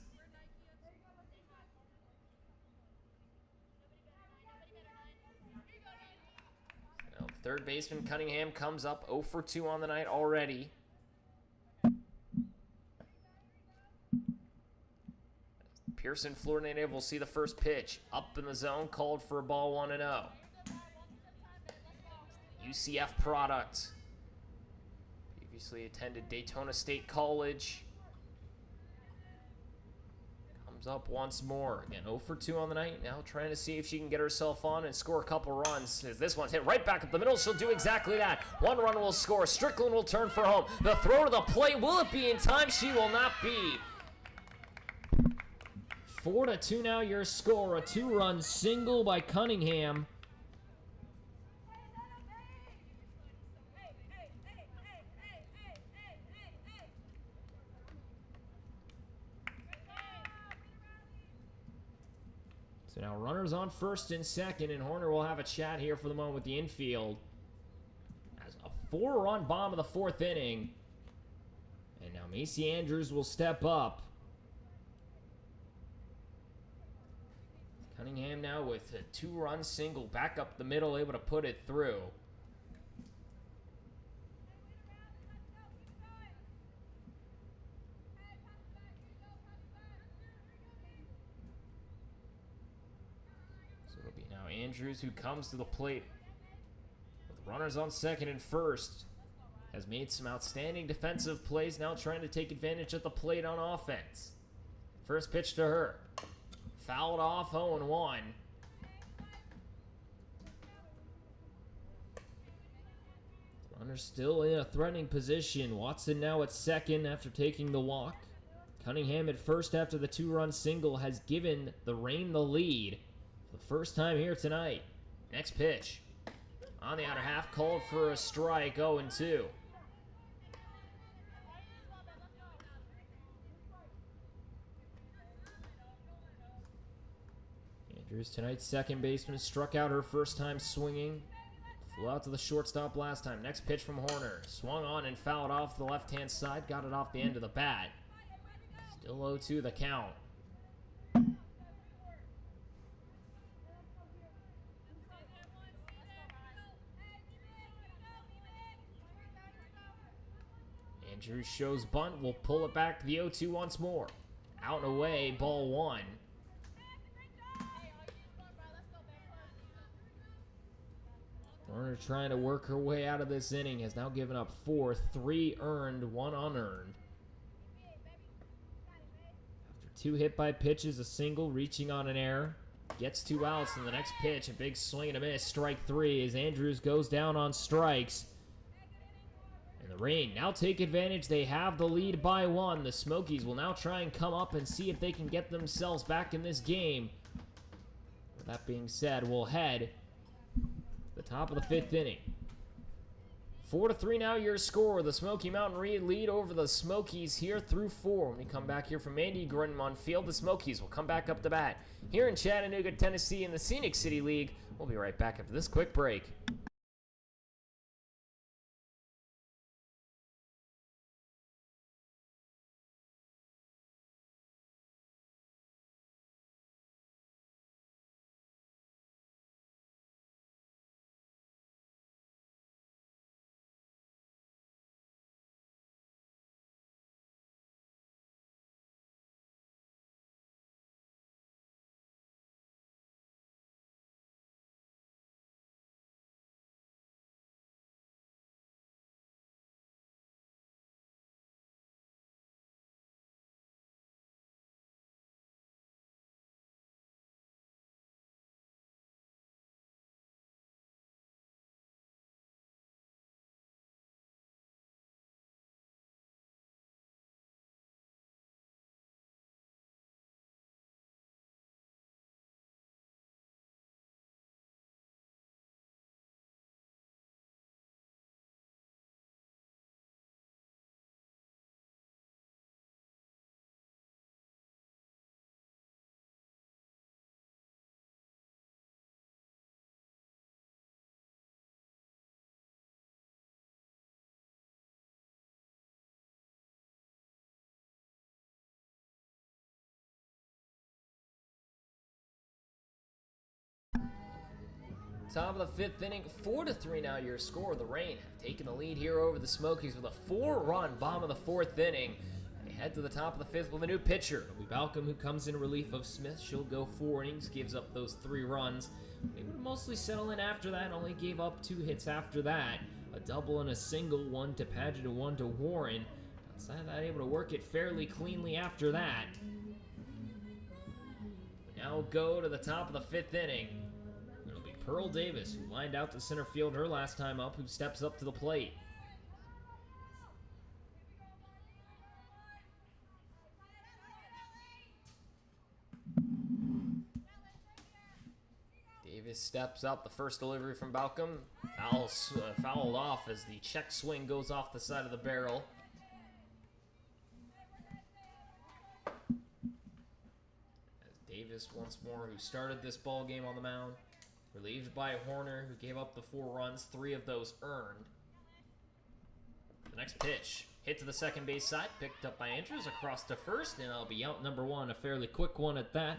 Now, third baseman Cunningham comes up 0 for 2 on the night already. Pearson Florida native will see the first pitch. Up in the zone, called for a ball, 1-0. UCF product. Previously attended Daytona State College. Comes up once more. Again, 0 for 2 on the night. Now trying to see if she can get herself on and score a couple runs. As this one's hit right back up the middle, she'll do exactly that. 1 run will score. Strickland will turn for home. The throw to the plate. Will it be in time? She will not be. 4-2 now your score. A 2-run single by Cunningham. So now runners on first and second, and Horner will have a chat here for the moment with the infield. As a 4-run bomb of the 4th inning. And now Macy Andrews will step up. Cunningham now with a 2-run single back up the middle, able to put it through. So it'll be now Andrews who comes to the plate with runners on second and first. Has made some outstanding defensive plays, now trying to take advantage at the plate on offense. First pitch to her. Fouled off, 0-1. Runner still in a threatening position. Watson now at second after taking the walk. Cunningham at first after the 2-run single has given the Reign the lead for the first time here tonight. Next pitch. On the outer half, called for a strike, 0-2. Andrews, tonight's second baseman, struck out her first time swinging. Flew out to the shortstop last time. Next pitch from Horner. Swung on and fouled off the left-hand side. Got it off the end of the bat. Still 0-2 the count. Andrews shows bunt. Will pull it back to the 0-2 once more. Out and away, ball 1. trying to work her way out of this inning, has now given up 4, 3 earned, 1 unearned. After 2 hit by pitches, a single, reaching on an error. Gets 2 outs, and the next pitch, a big swing and a miss, strike 3, as Andrews goes down on strikes. And the Reign now take advantage. They have the lead by 1. The Smokies will now try and come up and see if they can get themselves back in this game. With that being said, we'll head to the top of the 5th inning. 4-3 now your score. The Smoky Mountain lead over the Smokies here through 4. When we come back here from Andy Grunman Field, the Smokies will come back up to bat here in Chattanooga, Tennessee in the Scenic City League. We'll be right back after this quick break. Top of the 5th inning, 4-3 now your score. The Reign have taken the lead here over the Smokies with a 4-run bomb of the 4th inning. They head to the top of the 5th with a new pitcher. It'll be Balcom, who comes in relief of Smith. She'll go 4 innings, gives up those 3 runs. They would mostly settle in after that, only gave up 2 hits after that. A double and a single, 1 to Padgett and 1 to Warren. Outside of that, able to work it fairly cleanly after that. We now go to the top of the 5th inning. Pearl Davis, who lined out to center field her last time up, who steps up to the plate. Davis steps up, the first delivery from Balcom. Fouled off as the check swing goes off the side of the barrel. As Davis once more, who started this ball game on the mound. Relieved by Horner, who gave up the 4 runs, 3 of those earned. The next pitch, hit to the second base side, picked up by Andrews across to first, and I'll be out number 1, a fairly quick one at that.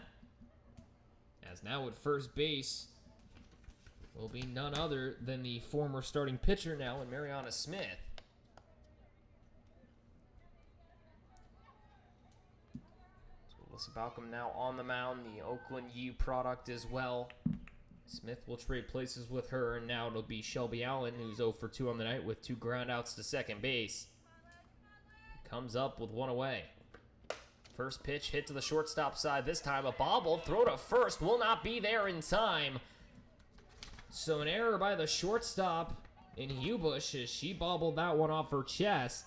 As now at first base will be none other than the former starting pitcher now in Mariana Smith. So Alyssa Balcom now on the mound, the Oakland U product as well. Smith will trade places with her, and now it'll be Shelby Allen, who's 0 for 2 on the night with 2 groundouts to second base. Comes up with 1 away. First pitch hit to the shortstop side. This time a bobble. Throw to first. Will not be there in time. So an error by the shortstop in Hubush as she bobbled that one off her chest.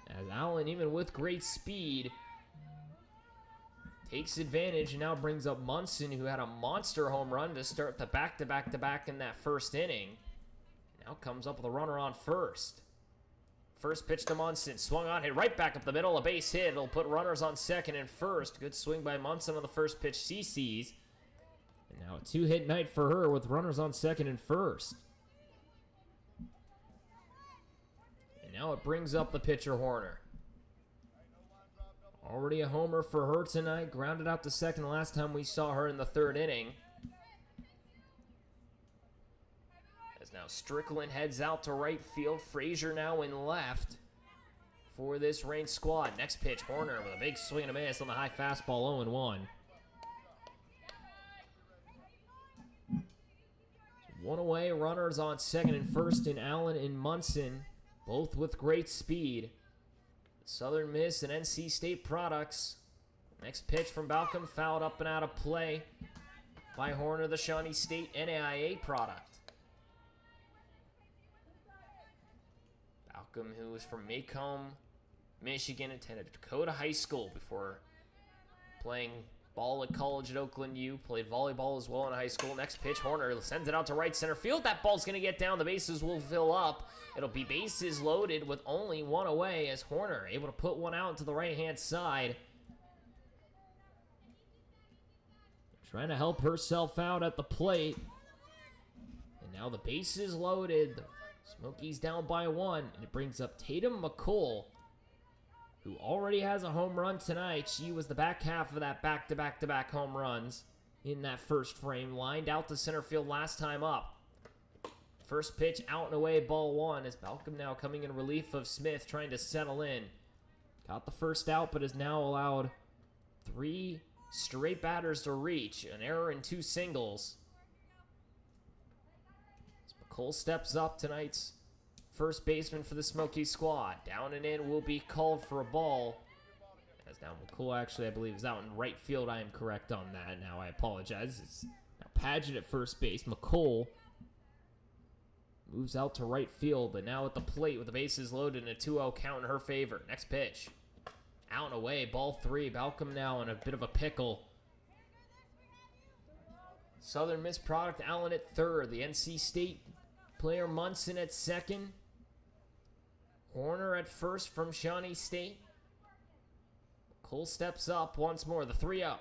As Allen, even with great speed, takes advantage and now brings up Munson, who had a monster home run to start the back-to-back-to-back in that first inning. Now comes up with a runner on first. First pitch to Munson, swung on, hit right back up the middle, a base hit. It'll put runners on second and first. Good swing by Munson on the first pitch, CC's. And now a 2-hit night for her with runners on second and first. And now it brings up the pitcher, Horner. Already a homer for her tonight. Grounded out to second the last time we saw her in the 3rd inning. As now Strickland heads out to right field. Frazier now in left for this Reign squad. Next pitch, Horner with a big swing and a miss on the high fastball, 0-1. One away, runners on second and first in Allen and Munson, both with great speed. Southern Miss and NC State products. Next pitch from Balcom, fouled up and out of play by Horner, the Shawnee State NAIA product. Balcom, who is from Macomb, Michigan, attended Dakota High School before playing ball at college at Oakland U, played volleyball as well in high school. Next pitch, Horner sends it out to right center field. That ball's going to get down. The bases will fill up. It'll be bases loaded with only one away as Horner able to put one out to the right-hand side. Trying to help herself out at the plate. And now the bases loaded. The Smokies down by one. And it brings up Tatum McCool, who already has a home run tonight. She was the back half of that back-to-back-to-back home runs in that first frame. Lined out to center field last time up. First pitch out and away, ball one, as Balcom now coming in relief of Smith, trying to settle in. Got the first out, but has now allowed 3 straight batters to reach. An error and 2 singles. As McCool steps up, tonight's first baseman for the Smokies squad. Down and in will be called for a ball. As now McCool actually, I believe, is out in right field. I am correct on that now. I apologize. It's now Paget at first base. McCool moves out to right field, but now at the plate with the bases loaded and a 2-0 count in her favor. Next pitch. Out and away, ball 3. Balcom now in a bit of a pickle. Southern Miss product, Allen at third. The NC State player Munson at second. Horner at first from Shawnee State. Cole steps up once more, the 3-0.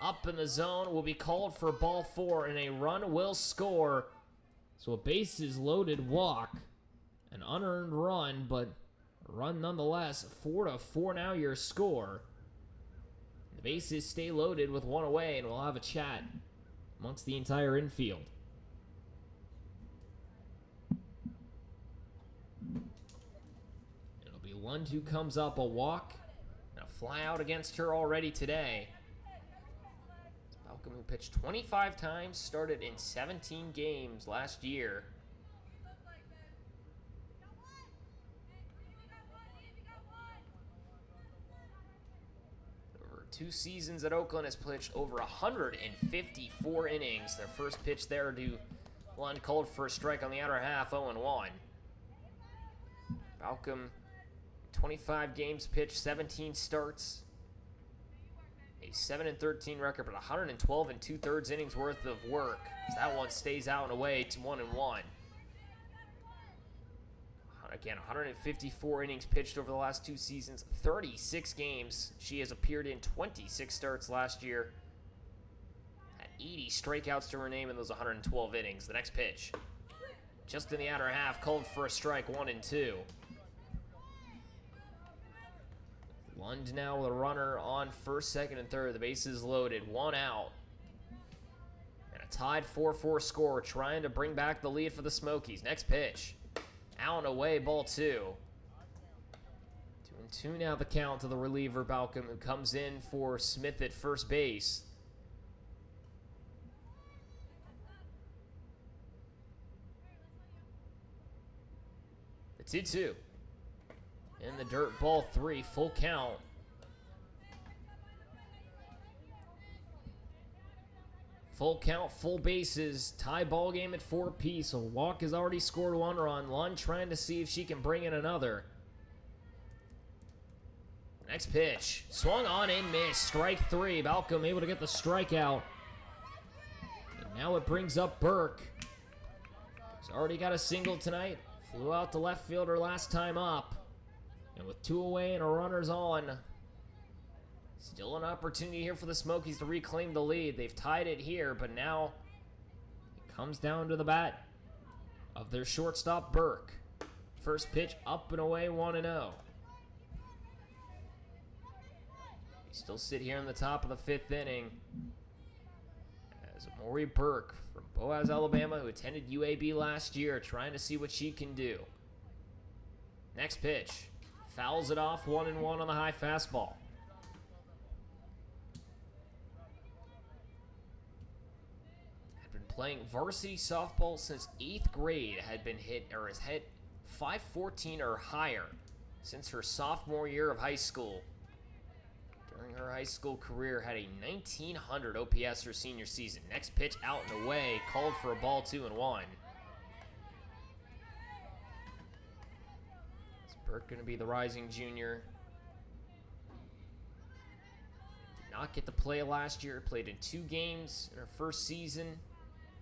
Up in the zone, will be called for ball 4, and a run will score. So a bases loaded walk, an unearned run, but a run nonetheless. 4-4 now your score. The bases stay loaded with one away, and we'll have a chat amongst the entire infield. It'll be Lund who comes up, a walk, and a fly out against her already today. Balcom, who pitched 25 times, started in 17 games last year. Over 2 seasons at Oakland, has pitched over 154 innings. Their first pitch there to Lund, called for a strike on the outer half, 0-1. Balcom, 25 games pitched, 17 starts. A 7-13 record, but 112 2/3 innings worth of work. As that one stays out and away to 1-1. Again, 154 innings pitched over the last 2 seasons, 36 games. She has appeared in 26 starts last year. Had 80 strikeouts to her name in those 112 innings. The next pitch, just in the outer half, called for a strike, 1-2. Lund now with a runner on first, second, and third. The bases loaded, 1 out. And a tied 4-4 score, trying to bring back the lead for the Smokies. Next pitch, out and away, ball 2. 2-2 now the count to the reliever, Balcom, who comes in for Smith at first base. The 2-2. In the dirt, ball 3, full count. Full count, full bases, tie ball game at 4 apiece. A walk has already scored 1 run. Lund trying to see if she can bring in another. Next pitch, swung on and missed. Strike 3. Balcom able to get the strikeout. And now it brings up Burke. He's already got a single tonight. Flew out to left fielder last time up. And with 2 away and a runner's on, still an opportunity here for the Smokies to reclaim the lead. They've tied it here, but now it comes down to the bat of their shortstop, Burke. First pitch up and away, 1-0. We still sit here in the top of the 5th inning as Maury Burke from Boaz, Alabama, who attended UAB last year, trying to see what she can do. Next pitch. Fouls it off, 1-1 on the high fastball. Had been playing varsity softball since 8th grade, has hit 514 or higher since her sophomore year of high school. During her high school career, had a 1900 OPS her senior season. Next pitch out and away, called for a ball 2-1. Is Burke going to be the rising junior? Did not get to play last year. Played in 2 games in her first season,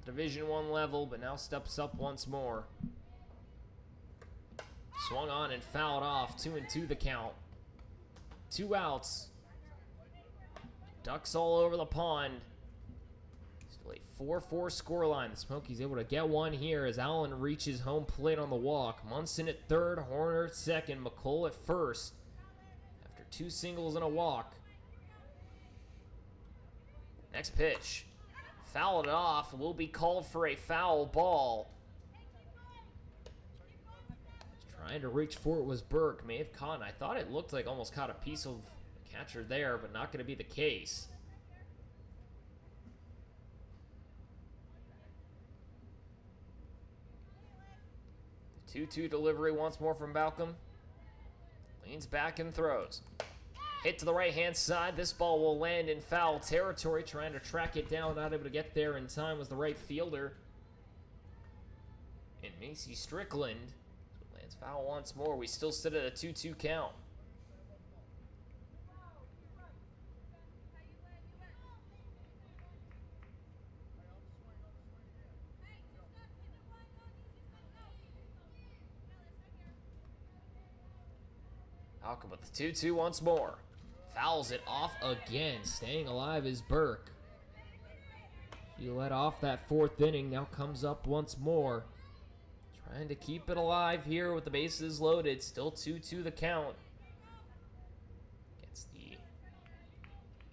Division I level, but now steps up once more. Swung on and fouled off. 2-2 the count. 2 outs. Ducks all over the pond. Still a 4-4 scoreline. The Smokies able to get one here as Allen reaches home plate on the walk. Munson at third, Horner at second, McColl at first. After 2 singles and a walk. Next pitch. Fouled it off. Will be called for a foul ball. Trying to reach for it was Burke. May have caught. I thought it looked like almost caught a piece of the catcher there, but not going to be the case. The 2-2 delivery once more from Balcom. Leans back and throws. Hit to the right-hand side. This ball will land in foul territory. Trying to track it down. Not able to get there in time was the right fielder. And Macy Strickland lands foul once more. We still sit at a 2-2 count. Balcom with the 2-2 once more. Fouls it off again. Staying alive is Burke. She let off that 4th inning. Now comes up once more. Trying to keep it alive here with the bases loaded. Still 2-2 the count. Against the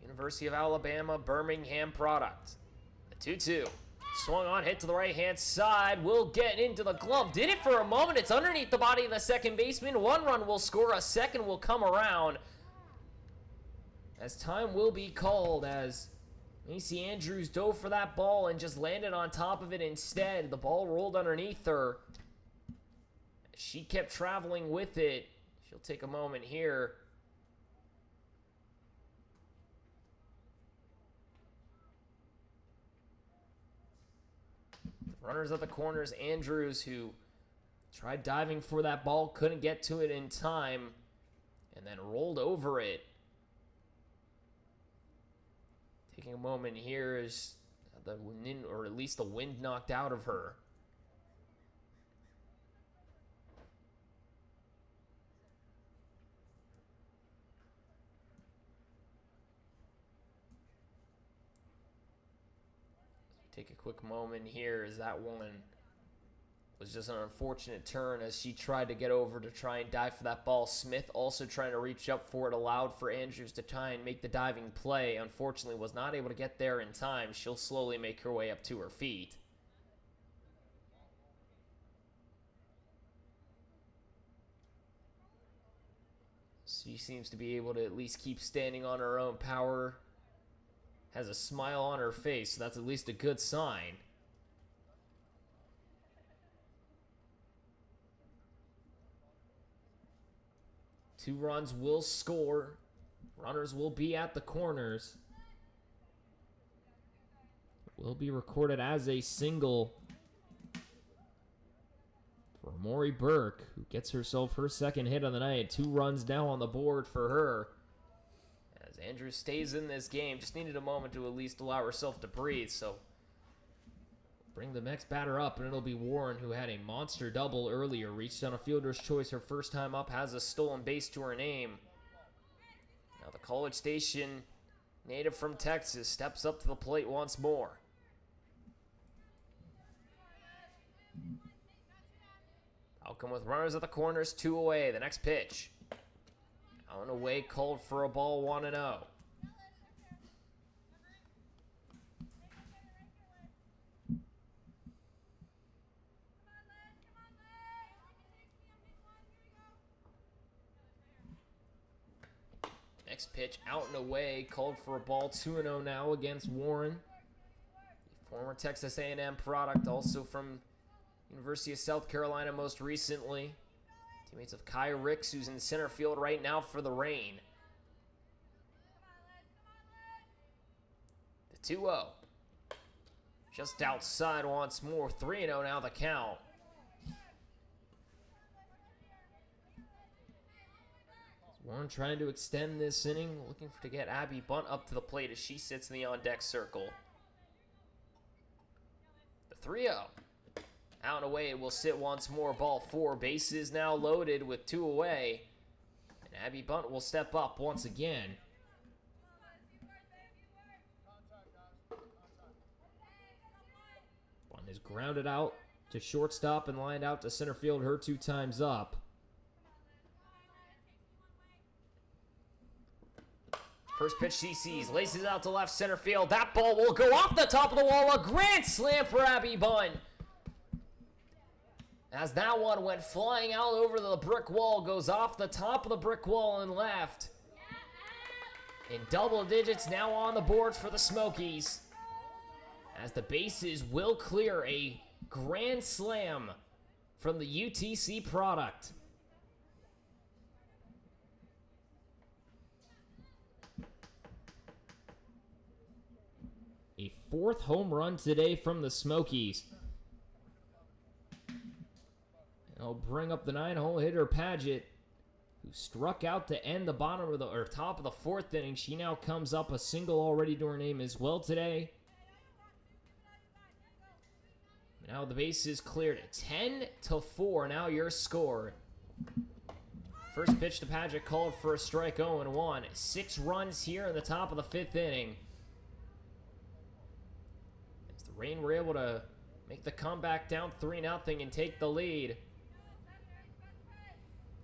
University of Alabama Birmingham product. The 2-2. Swung on, hit to the right-hand side. Will get into the glove. Did it for a moment. It's underneath the body of the second baseman. 1 run will score. A second will come around. As time will be called as Macy Andrews dove for that ball and just landed on top of it instead. The ball rolled underneath her. She kept traveling with it. She'll take a moment here. The runners at the corners, Andrews, who tried diving for that ball, couldn't get to it in time, and then rolled over it. Taking a moment here as the wind, or at least the wind knocked out of her. Take a quick moment here as that one was just an unfortunate turn as she tried to get over to try and dive for that ball. Smith also trying to reach up for it, allowed for Andrews to try and make the diving play. Unfortunately was not able to get there in time. She'll slowly make her way up to her feet. She seems to be able to at least keep standing on her own power. Has a smile on her face, so that's at least a good sign. Two runs will score. Runners will be at the corners. Will be recorded as a single for Maury Burke, who gets herself her second hit of the night. 2 runs now on the board for her. As Andrews stays in this game, just needed a moment to at least allow herself to breathe, so bring the next batter up, and it'll be Warren, who had a monster double earlier. Reached on a fielder's choice her first time up, has a stolen base to her name. Now the College Station native from Texas steps up to the plate once more. Balcom with runners at the corners, 2 away. The next pitch. Out and away, called for a ball, 1-0. Next pitch, out and away, called for a ball, 2-0 now against Warren. The Former Texas A&M product, also from University of South Carolina most recently. Teammates of Kai Ricks, who's in center field right now for the Reign. The 2-0. Just outside once more. 3-0 now the count. Warren trying to extend this inning, looking to get Abby Bunt up to the plate as she sits in the on-deck circle. The 3-0. Out and away, it will sit once more. Ball 4. Bases now loaded with 2 away. And Abby Bunt will step up once again. Bunt is grounded out to shortstop and lined out to center field, her 2 times up. First pitch she sees, laces out to left center field. That ball will go off the top of the wall. A grand slam for Abby Bunt. As that one went flying out over the brick wall, goes off the top of the brick wall and left. In double digits now on the boards for the Smokies. As the bases will clear, a grand slam from the UTC product. A 4th home run today from the Smokies. And I'll bring up the 9-hole hitter Paget, who struck out to end the bottom of the top of the 4th inning. She now comes up a single already to her name as well today. Now the base is cleared at 10-4. Now your score. First pitch to Paget called for a strike, 0-1. 6 runs here in the top of the 5th inning. Reign were able to make the comeback down 3-0 and take the lead.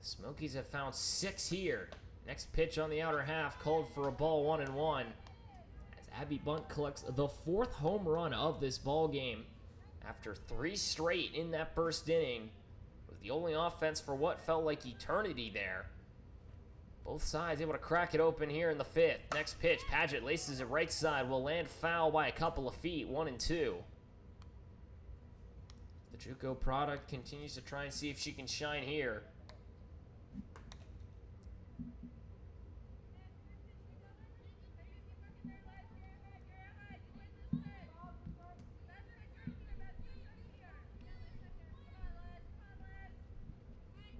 The Smokies have found 6 here. Next pitch on the outer half, called for a ball, 1-1. As Abby Bunt collects the 4th home run of this ball game after 3 straight in that first inning. It was the only offense for what felt like eternity there. Both sides able to crack it open here in the 5th. Next pitch, Paget laces it right side, will land foul by a couple of feet, 1-2. The JUCO product continues to try and see if she can shine here.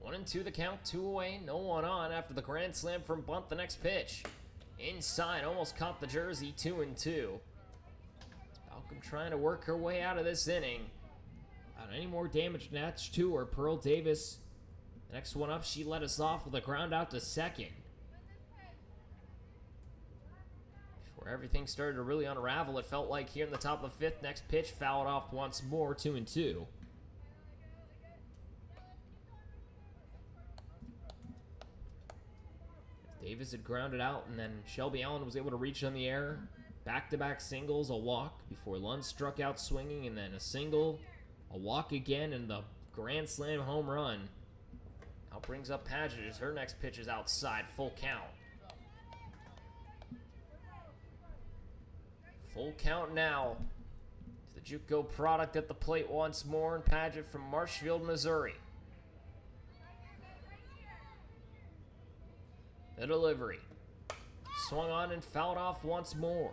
One and 2 the count, 2 away, no one on after the grand slam from Bunt. The next pitch. Inside, almost caught the jersey, 2-2. Malcolm trying to work her way out of this inning. Without any more damage attached to her, Pearl Davis. The next one up, she let us off with a ground out to second. Before everything started to really unravel, it felt like here in the top of the 5th. Next pitch fouled off once more, 2-2. Davis had grounded out, and then Shelby Allen was able to reach on the air. Back-to-back singles, a walk, before Lund struck out swinging, and then a single, a walk again, and the grand slam home run. Now brings up Paget as her next pitch is outside, full count. Full count now. To the JUCO product at the plate once more, and Paget from Marshfield, Missouri. The delivery. Swung on and fouled off once more.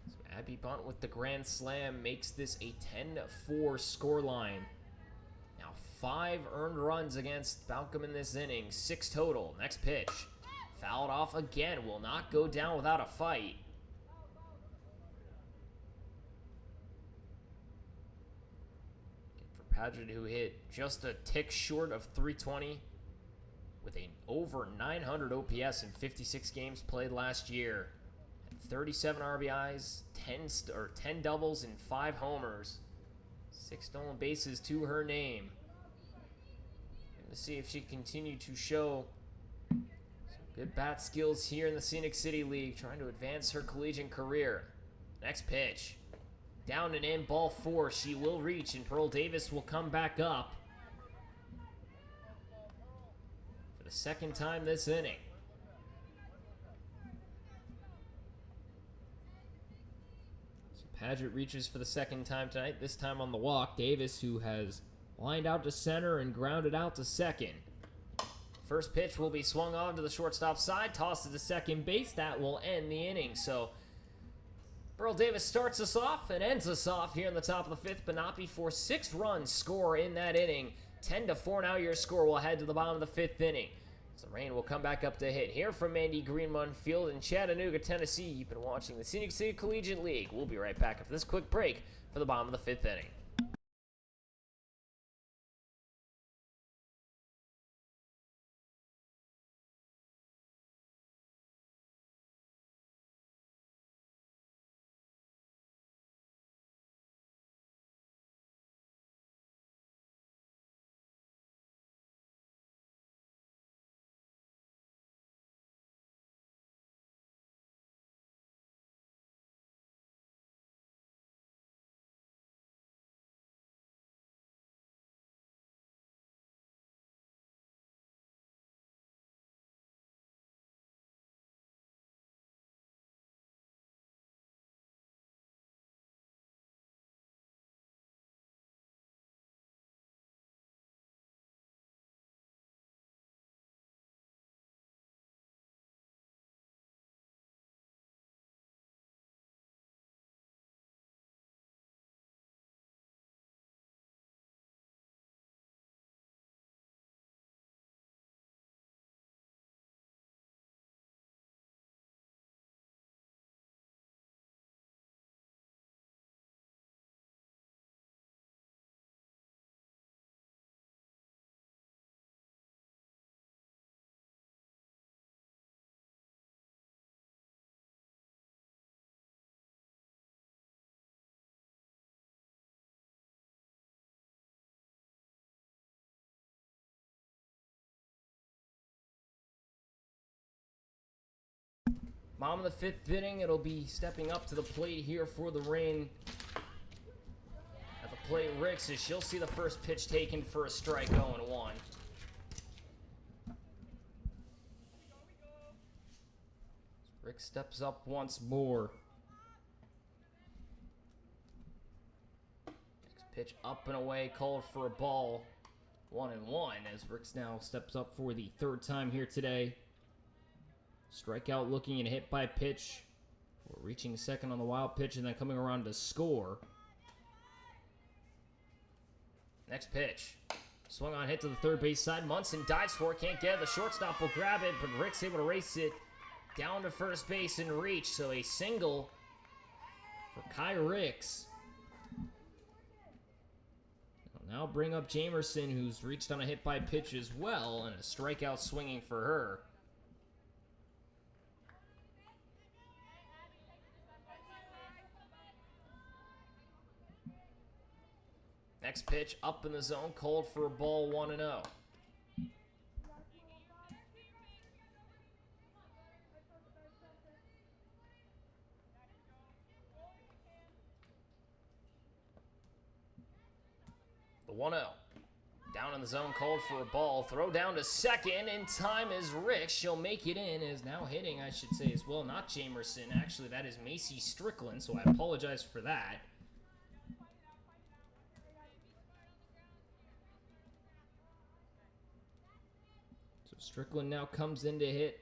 So Abby Bunt with the grand slam makes this a 10-4 scoreline. Now 5 earned runs against Malcolm in this inning, 6 total. Next pitch. Fouled off again, will not go down without a fight. Paget, who hit just a tick short of 320 with an over 900 OPS in 56 games played last year. 37 RBIs, 10 doubles, and 5 homers. 6 stolen bases to her name. Going to see if she can continue to show some good bat skills here in the Scenic City League, trying to advance her collegiate career. Next pitch. Down and in, ball 4. She will reach, and Pearl Davis will come back up. the second time this inning. So Padgett reaches for the second time tonight, this time on the walk. Davis, who has lined out to center and grounded out to second. First pitch will be swung on to the shortstop side, tosses to second base. That will end the inning. So Burl Davis starts us off and ends us off here in the top of the fifth, but not before 6 runs score in that inning. 10-4 now your score. We'll head to the bottom of the fifth inning. So the rain will come back up to hit. Here from Andy Greenmont Field in Chattanooga, Tennessee. You've been watching the Scenic City Collegiate League. We'll be right back after this quick break for the bottom of the fifth inning. Bottom of the fifth inning, it'll be stepping up to the plate here for the Rain. At the plate, Ricks, as she'll see the first pitch taken for a strike, 0-1. Rick steps up once more. Next pitch up and away, called for a ball. 1-1 as Ricks now steps up for the third time here today. Strikeout looking and hit by pitch. We're reaching second on the wild pitch and then coming around to score. Next pitch. Swung on, hit to the third base side. Munson dives for it, can't get it. The shortstop will grab it, but Rick's able to race it down to first base and reach. So a single for Kai Ricks. Now bring up Jamerson, who's reached on a hit by pitch as well, and a strikeout swinging for her. Next pitch up in the zone, called for a ball, 1-0. The 1-0. Down in the zone, called for a ball. Throw down to second. In time is Rick. She'll make it in. Is now hitting, I should say, as well. Not Jamerson. Actually, that is Macy Strickland, so I apologize for that. So Strickland now comes in to hit.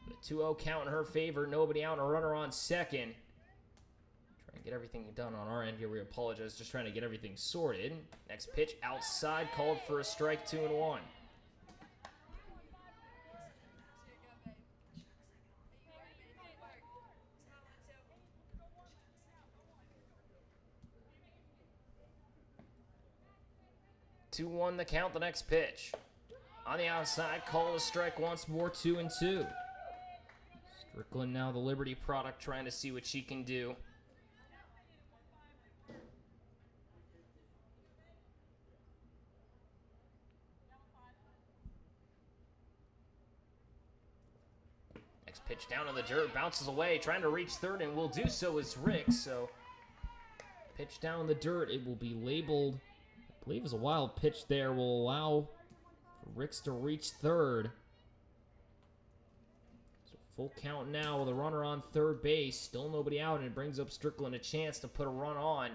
The 2-0 count in her favor. Nobody out and a runner on second. Trying to get everything done on our end here. We apologize. Just trying to get everything sorted. Next pitch outside, called for a strike, 2-1. Two-1 the count, the next pitch. On the outside, call a strike once more, 2-2. Strickland now the Liberty product, trying to see what she can do. Next pitch down in the dirt, bounces away, trying to reach third, and will do so as Rick. So, pitch down in the dirt, it will be labeled, I believe, as a wild pitch there. Will allow for Ricks to reach third. So full count now with a runner on third base. Still nobody out, and it brings up Strickland a chance to put a run on.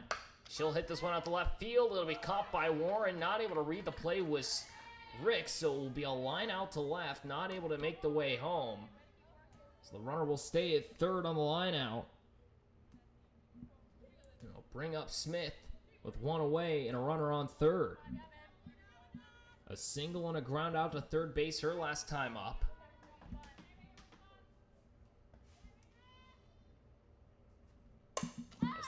She'll hit this one out the left field. It'll be caught by Warren. Not able to read the play was Ricks, so it will be a line out to left. Not able to make the way home. So the runner will stay at third on the line out. And it'll bring up Smith with one away and a runner on third. A single and a ground out to third base her last time up.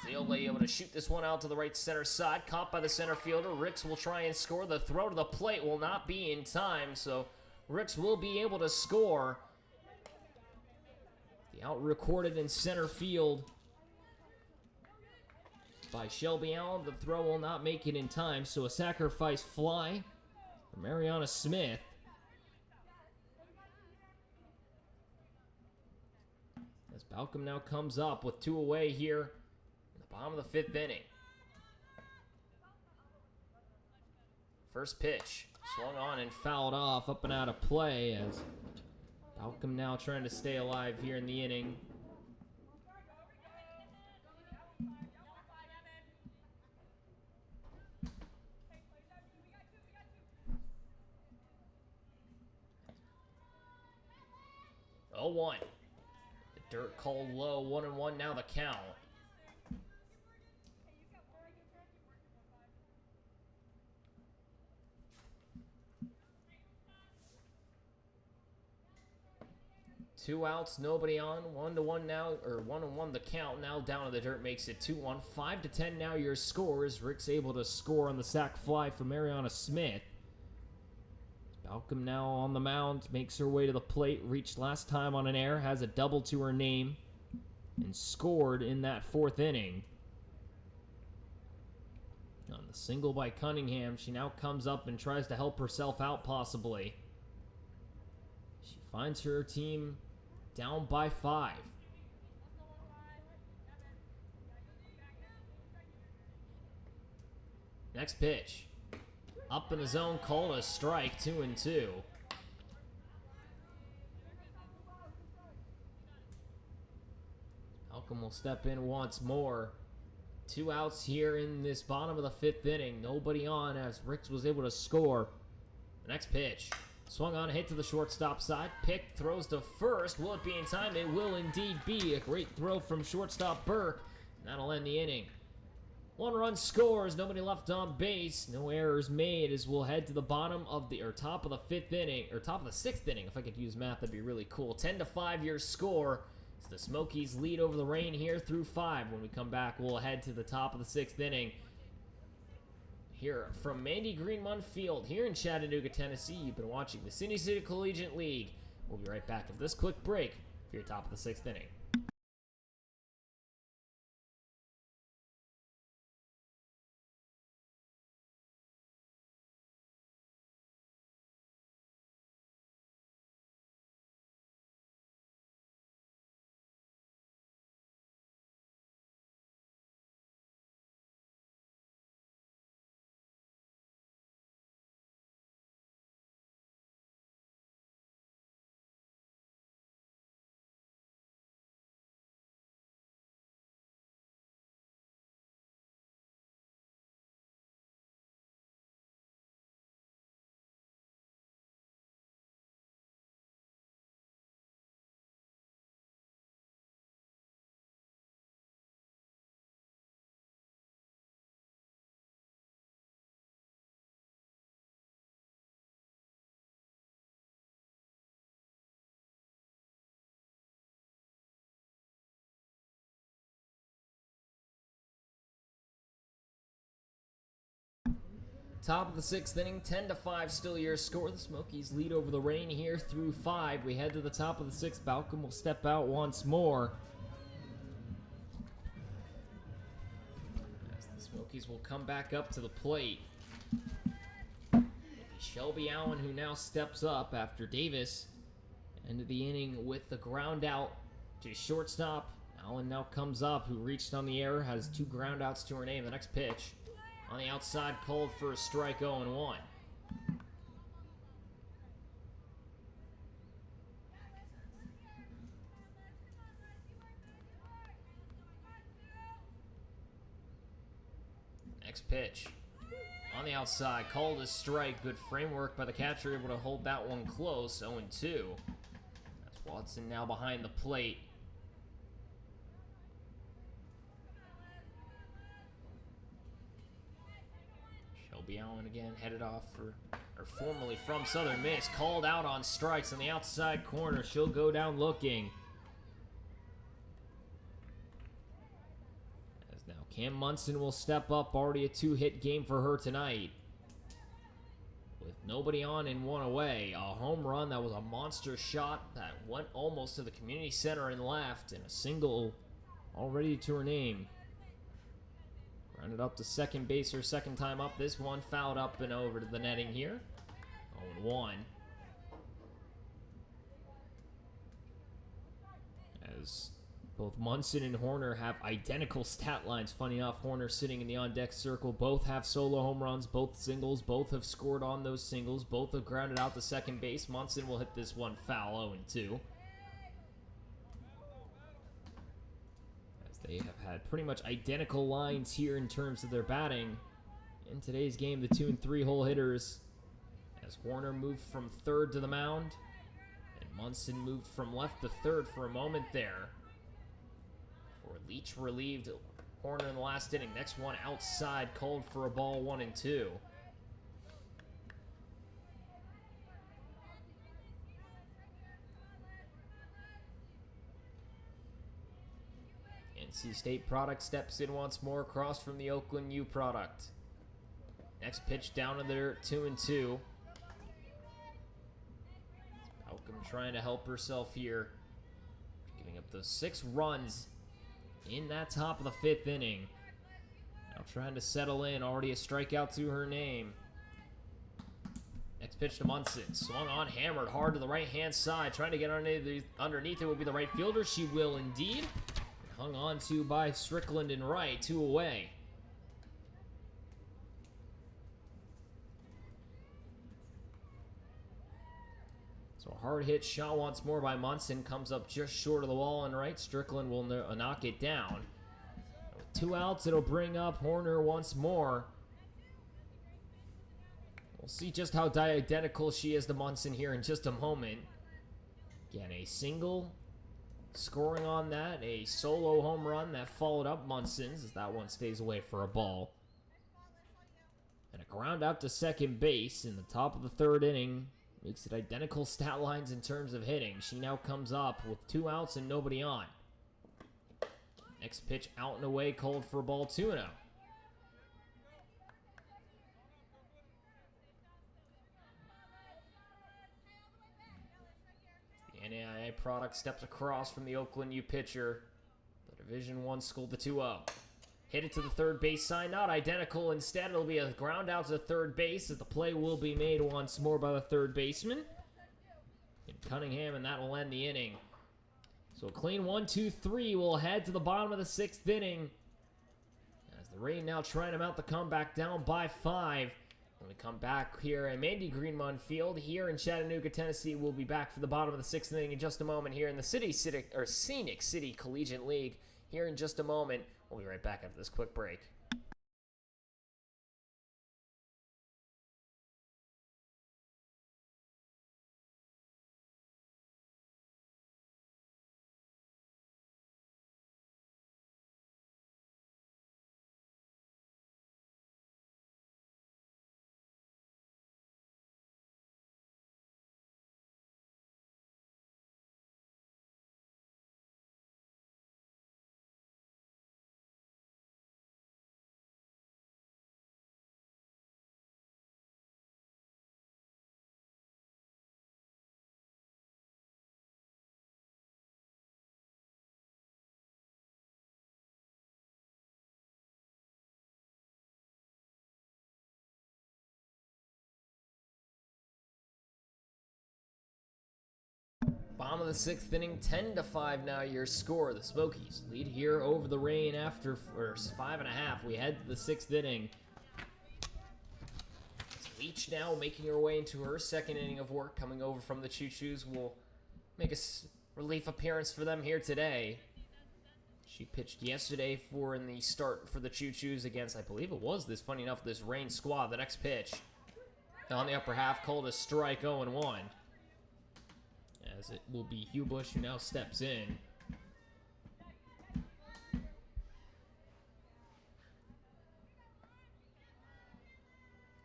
They'll be able to shoot this one out to the right center side. Caught by the center fielder. Ricks will try and score. The throw to the plate will not be in time, so Ricks will be able to score. The out recorded in center field by Shelby Allen. The throw will not make it in time, so a sacrifice fly for Mariana Smith. As Balcom now comes up with two away here. Bottom of the fifth inning. First pitch. Swung on and fouled off, up and out of play as Balcom now trying to stay alive here in the inning. Oh, 1. The dirt cold low, 1-1 now the count. Two outs, nobody on. 1-1 now, or 1-1 the count. Now down to the dirt makes it 2-1. 5-10 now your scores. Rick's able to score on the sac fly for Mariana Smith. Balcom now on the mound, makes her way to the plate. Reached last time on an error, has a double to her name, and scored in that fourth inning. On the single by Cunningham, she now comes up and tries to help herself out possibly. She finds her team down by 5. Next pitch. Up in the zone, called a strike, 2-2. Balcom will step in once more. 2 outs here in this bottom of the fifth inning. Nobody on as Ricks was able to score. The next pitch. Swung on, a hit to the shortstop side. Pick throws to first. Will it be in time? It will indeed be. A great throw from shortstop Burke. And that'll end the inning. 1 run scores. Nobody left on base. No errors made as we'll head to the bottom of the, or top of the fifth inning, or top of the sixth inning. If I could use math, that'd be really cool. 10-5 your score. So the Smokies lead over the Rain here through 5. When we come back, we'll head to the top of the sixth inning. Here from Mandy Greenmont Field here in Chattanooga, Tennessee. You've been watching the City Collegiate League. We'll be right back after this quick break for your top of the sixth inning. Top of the sixth inning, 10-5 still your score. The Smokies lead over the Rain here through 5. We head to the top of the sixth. Balcom will step out once more. As the Smokies will come back up to the plate. It'll be Shelby Allen who now steps up after Davis. End of the inning with the ground out to shortstop. Allen now comes up, who reached on the error, has 2 ground outs to her name. The next pitch. On the outside, called for a strike, 0-1. Next pitch. On the outside, called a strike. Good framework by the catcher, able to hold that one close. 0-2. That's Watson now behind the plate. Shelby Allen again headed off formerly from Southern Miss. Called out on strikes on the outside corner. She'll go down looking. As now Cam Munson will step up. Already a 2-hit game for her tonight. With nobody on and one away. A home run that was a monster shot that went almost to the community center and left. And a single already to her name. Rounded up to second base her second time up. This one fouled up and over to the netting here. 0-1. As both Munson and Horner have identical stat lines. Funny enough, Horner sitting in the on-deck circle. Both have solo home runs, both singles. Both have scored on those singles. Both have grounded out to second base. Munson will hit this one foul, 0-2. They have had pretty much identical lines here in terms of their batting. In today's game, the 2 and 3 hole hitters, as Horner moved from third to the mound, and Munson moved from left to third for a moment there. Before Leach relieved Horner in the last inning. Next one outside, called for a ball, 1-2. NC State product steps in once more across from the Oakland U product. Next pitch down to their 2-2. Malcolm trying to help herself here. Giving up those 6 runs in that top of the 5th inning. Now trying to settle in. Already a strikeout to her name. Next pitch to Munson. Swung on, hammered hard to the right-hand side. Trying to get underneath it will be the right fielder. She will indeed. Hung on to by Strickland and right, 2 away. So a hard hit shot once more by Munson. Comes up just short of the wall and right. Strickland will knock it down. With 2 outs, it'll bring up Horner once more. We'll see just how identical she is to Munson here in just a moment. Again, a single. Scoring on that, a solo home run that followed up Munson's as that one stays away for a ball. And a ground out to second base in the top of the 3rd inning. Makes it identical stat lines in terms of hitting. She now comes up with 2 outs and nobody on. Next pitch out and away, called for a ball, 2-0. NAIA product steps across from the Oakland U pitcher. The Division I school, the 2-0. Hit it to the third base side, not identical. Instead, it'll be a ground out to the third base as the play will be made once more by the third baseman. And Cunningham, and that will end the inning. So a clean 1-2-3 will head to the bottom of the 6th inning. As the Rain now trying to mount the comeback down by 5. When we come back here at Mandy Greenmont Field here in Chattanooga, Tennessee, we'll be back for the bottom of the 6th inning in just a moment here in the Scenic City Collegiate League. Here in just a moment. We'll be right back after this quick break. Bottom of the 6th inning, 10-5 now your score. The Smokies lead here over the Rain after 5.5. We head to the 6th inning. Leach now making her way into her 2nd inning of work, coming over from the Choo Choos, will make a relief appearance for them here today. She pitched yesterday in the start for the Choo Choos against, I believe it was this, funny enough, this Reign squad. The next pitch on the upper half, called a strike, 0-1. As it will be Hugh Bush who now steps in.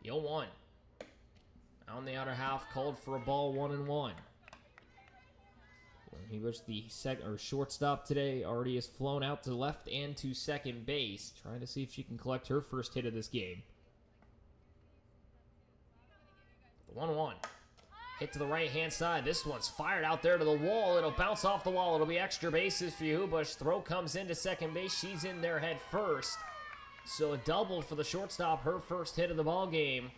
The 0-1. On the outer half, called for a ball, 1-1. He was the shortstop today, already has flown out to left and to second base, trying to see if she can collect her first hit of this game. The 1-1. Hit to the right-hand side. This one's fired out there to the wall. It'll bounce off the wall. It'll be extra bases for Hubush. Throw comes into second base. She's in there head first. So a double for the shortstop, her first hit of the ball game.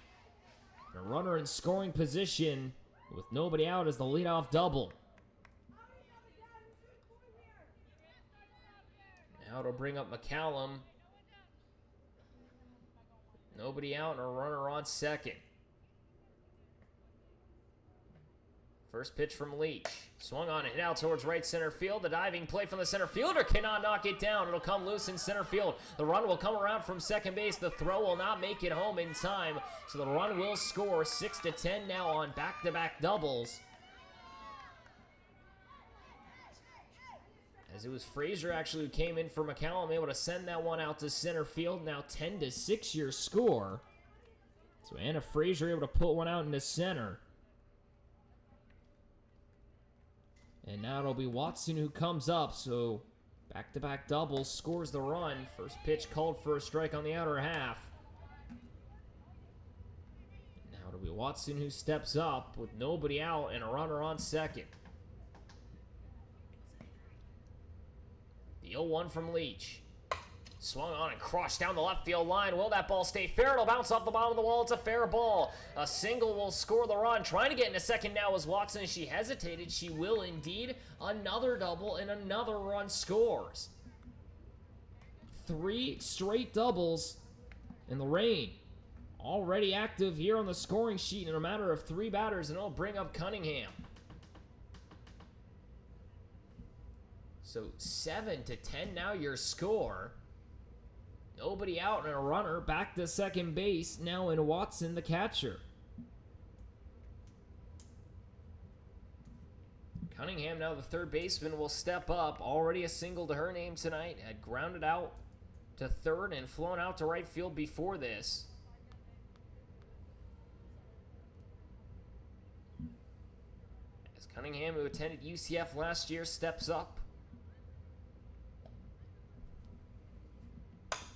A runner in scoring position with nobody out as the leadoff double. Now it'll bring up McCallum. Nobody out and a runner on second. First pitch from Leach. Swung on and hit out towards right center field. The diving play from the center fielder cannot knock it down. It'll come loose in center field. The run will come around from second base. The throw will not make it home in time. So the run will score 6-10 now on back-to-back doubles. As it was Frazier actually who came in for McCallum, able to send that one out to center field. Now 10-6 your score. So Anna Frazier able to put one out into center. And now it'll be Watson who comes up, so back-to-back doubles, scores the run. First pitch called for a strike on the outer half. Now it'll be Watson who steps up with nobody out and a runner on second. The 0-1 from Leach. Swung on and crushed down the left field line. Will that ball stay fair? It'll bounce off the bottom of the wall. It's a fair ball. A single will score the run. Trying to get into second now is Watson. She hesitated. She will indeed. Another double and another run scores. 3 straight doubles in the Reign. Already active here on the scoring sheet in a matter of 3 batters, and it'll bring up Cunningham. So 7-10 now your score. Nobody out and a runner back to second base. Now in Watson, the catcher. Cunningham, now the third baseman, will step up. Already a single to her name tonight. Had grounded out to third and flown out to right field before this. As Cunningham, who attended UCF last year, steps up.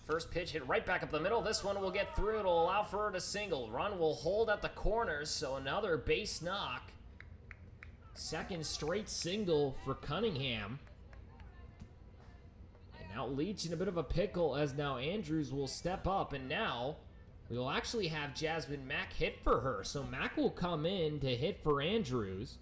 First pitch hit right back up the middle. This one will get through. It'll allow for her to single. Run will hold at the corners, so another base knock. Second straight single for Cunningham. And now Leach in a bit of a pickle as now Andrews will step up. And now we will actually have Jasmine Mack hit for her. So Mack will come in to hit for Andrews.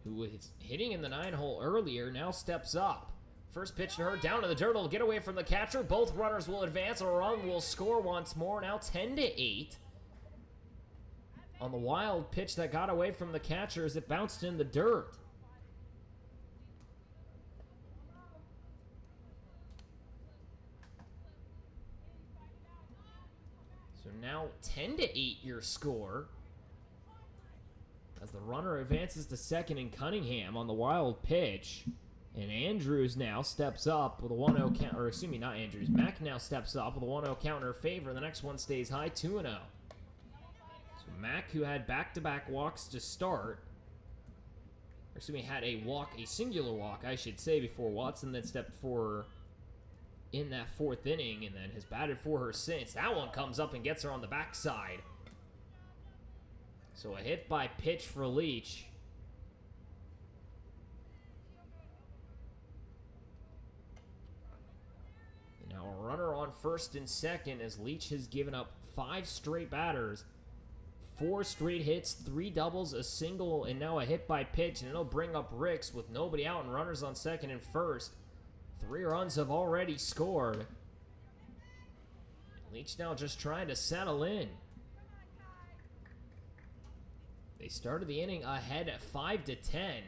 Who was hitting in the 9-hole earlier, now steps up. First pitch to her, down to the dirt, will get away from the catcher. Both runners will advance, a run will score once more, now 10-8. On the wild pitch that got away from the catcher as it bounced in the dirt. So now 10-8 your score. As the runner advances to second and Cunningham on the wild pitch. And Andrews now steps up with a 1-0 count, or excuse me, not Andrews. Mack now steps up with a 1-0 count in her favor. The next one stays high, 2-0. So Mack, who had back-to-back walks to start, or excuse me, had a singular walk, I should say, before Watson then stepped for her in that 4th inning and then has batted for her since. That one comes up and gets her on the backside. So a hit by pitch for Leach. And now a runner on first and second as Leach has given up 5 straight batters, 4 straight hits, 3 doubles, a single, and now a hit by pitch. And it'll bring up Ricks with nobody out and runners on second and first. 3 runs have already scored. Leach now just trying to settle in. They started the inning ahead at 5-10.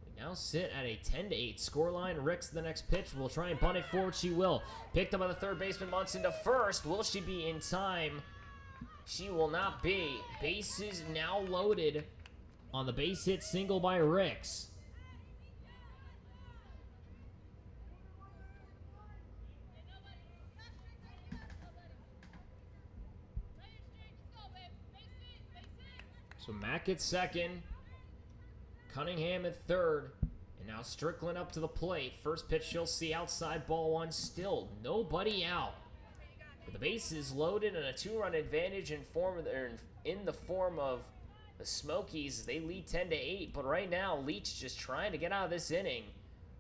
We now sit at a 10-8 scoreline. Ricks the next pitch. Will try and bunt it forward. She will. Picked up by the third baseman. Munson to first. Will she be in time? She will not be. Bases now loaded on the base hit single by Ricks. So Mack at second, Cunningham at third, and now Strickland up to the plate. First pitch she'll see outside, ball one, still nobody out. With the bases loaded and a 2-run advantage in the form of the Smokies, they lead 10-8. But right now, Leach just trying to get out of this inning,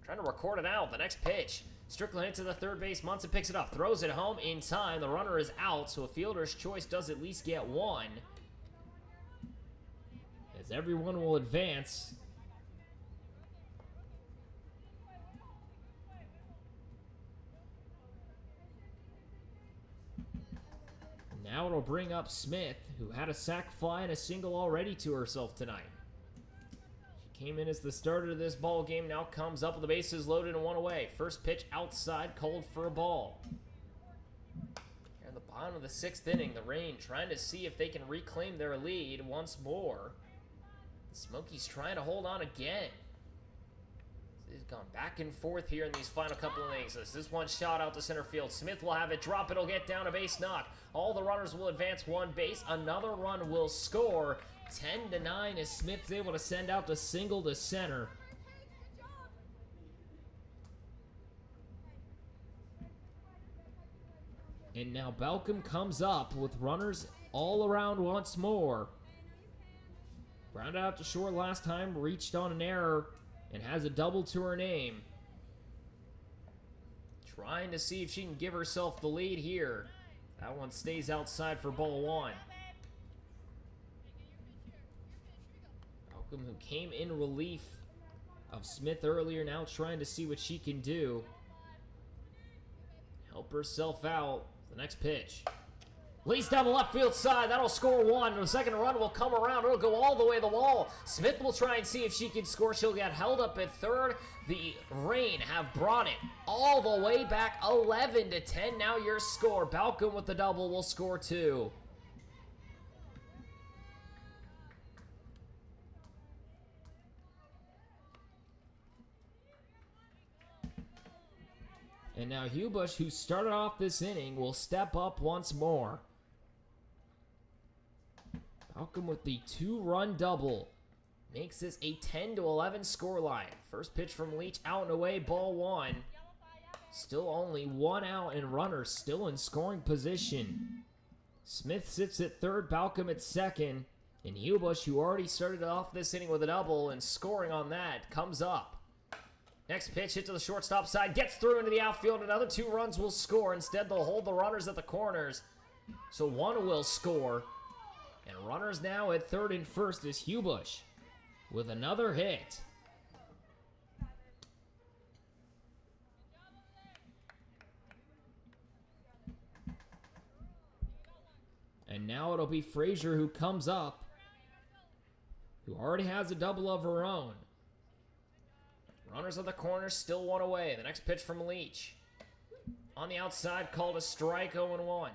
trying to record it out. The next pitch, Strickland hits to the third base. Munson picks it up, throws it home in time. The runner is out, so a fielder's choice does at least get one. As everyone will advance. Now it'll bring up Smith, who had a sac fly and a single already to herself tonight. She came in as the starter of this ball game, now comes up with the bases loaded and one away. First pitch outside, called for a ball. Here in the bottom of the 6th inning, the Reign trying to see if they can reclaim their lead once more. Smokies trying to hold on again. It's gone back and forth here in these final couple of innings. This one shot out to center field. Smith will have it drop. It'll get down a base knock. All the runners will advance one base. Another run will score. 10-9 as Smith's able to send out the single to center. And now Balcom comes up with runners all around once more. Grounded out to short last time, reached on an error, and has a double to her name. Trying to see if she can give herself the lead here. That one stays outside for ball one. Balcom, who came in relief of Smith earlier, now trying to see what she can do. Help herself out. The next pitch. Leads down the left field side. That'll score one. The second run will come around. It'll go all the way to the wall. Smith will try and see if she can score. She'll get held up at third. The Reign have brought it all the way back 11-10. Now your score. Balcom with the double will score two. And now Hubush, who started off this inning, will step up once more. Balcom with the 2-run double makes this a 10-11 scoreline. First pitch from Leach out and away, ball one. Still only one out and runners still in scoring position. Smith sits at third, Balcom at second, and Hubush, who already started off this inning with a double and scoring on that, comes up. Next pitch hit to the shortstop side, gets through into the outfield. Another 2 runs will score. Instead, they'll hold the runners at the corners, so one will score. And runners now at third and first is Hubush with another hit. And now it'll be Frazier who comes up, who already has a double of her own. Runners at the corner, still one away. The next pitch from Leach. On the outside, called a strike, 0-1.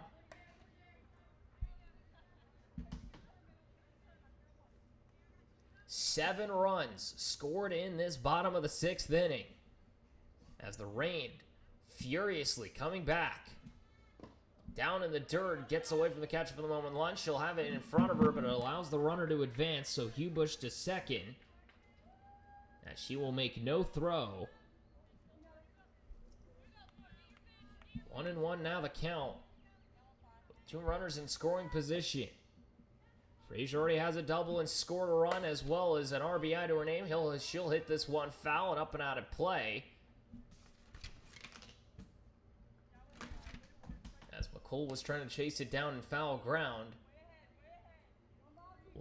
Seven runs scored in this bottom of the 6th inning, as the Reign furiously coming back. Down in the dirt, gets away from the catcher for the moment. Lunch, she'll have it in front of her, but it allows the runner to advance, so Hubush to second, as she will make no throw. 1-1 now the count. 2 runners in scoring position. Frazier already has a double and scored a run, as well as an RBI to her name. She'll hit this one foul and up and out of play. As McCool was trying to chase it down in foul ground.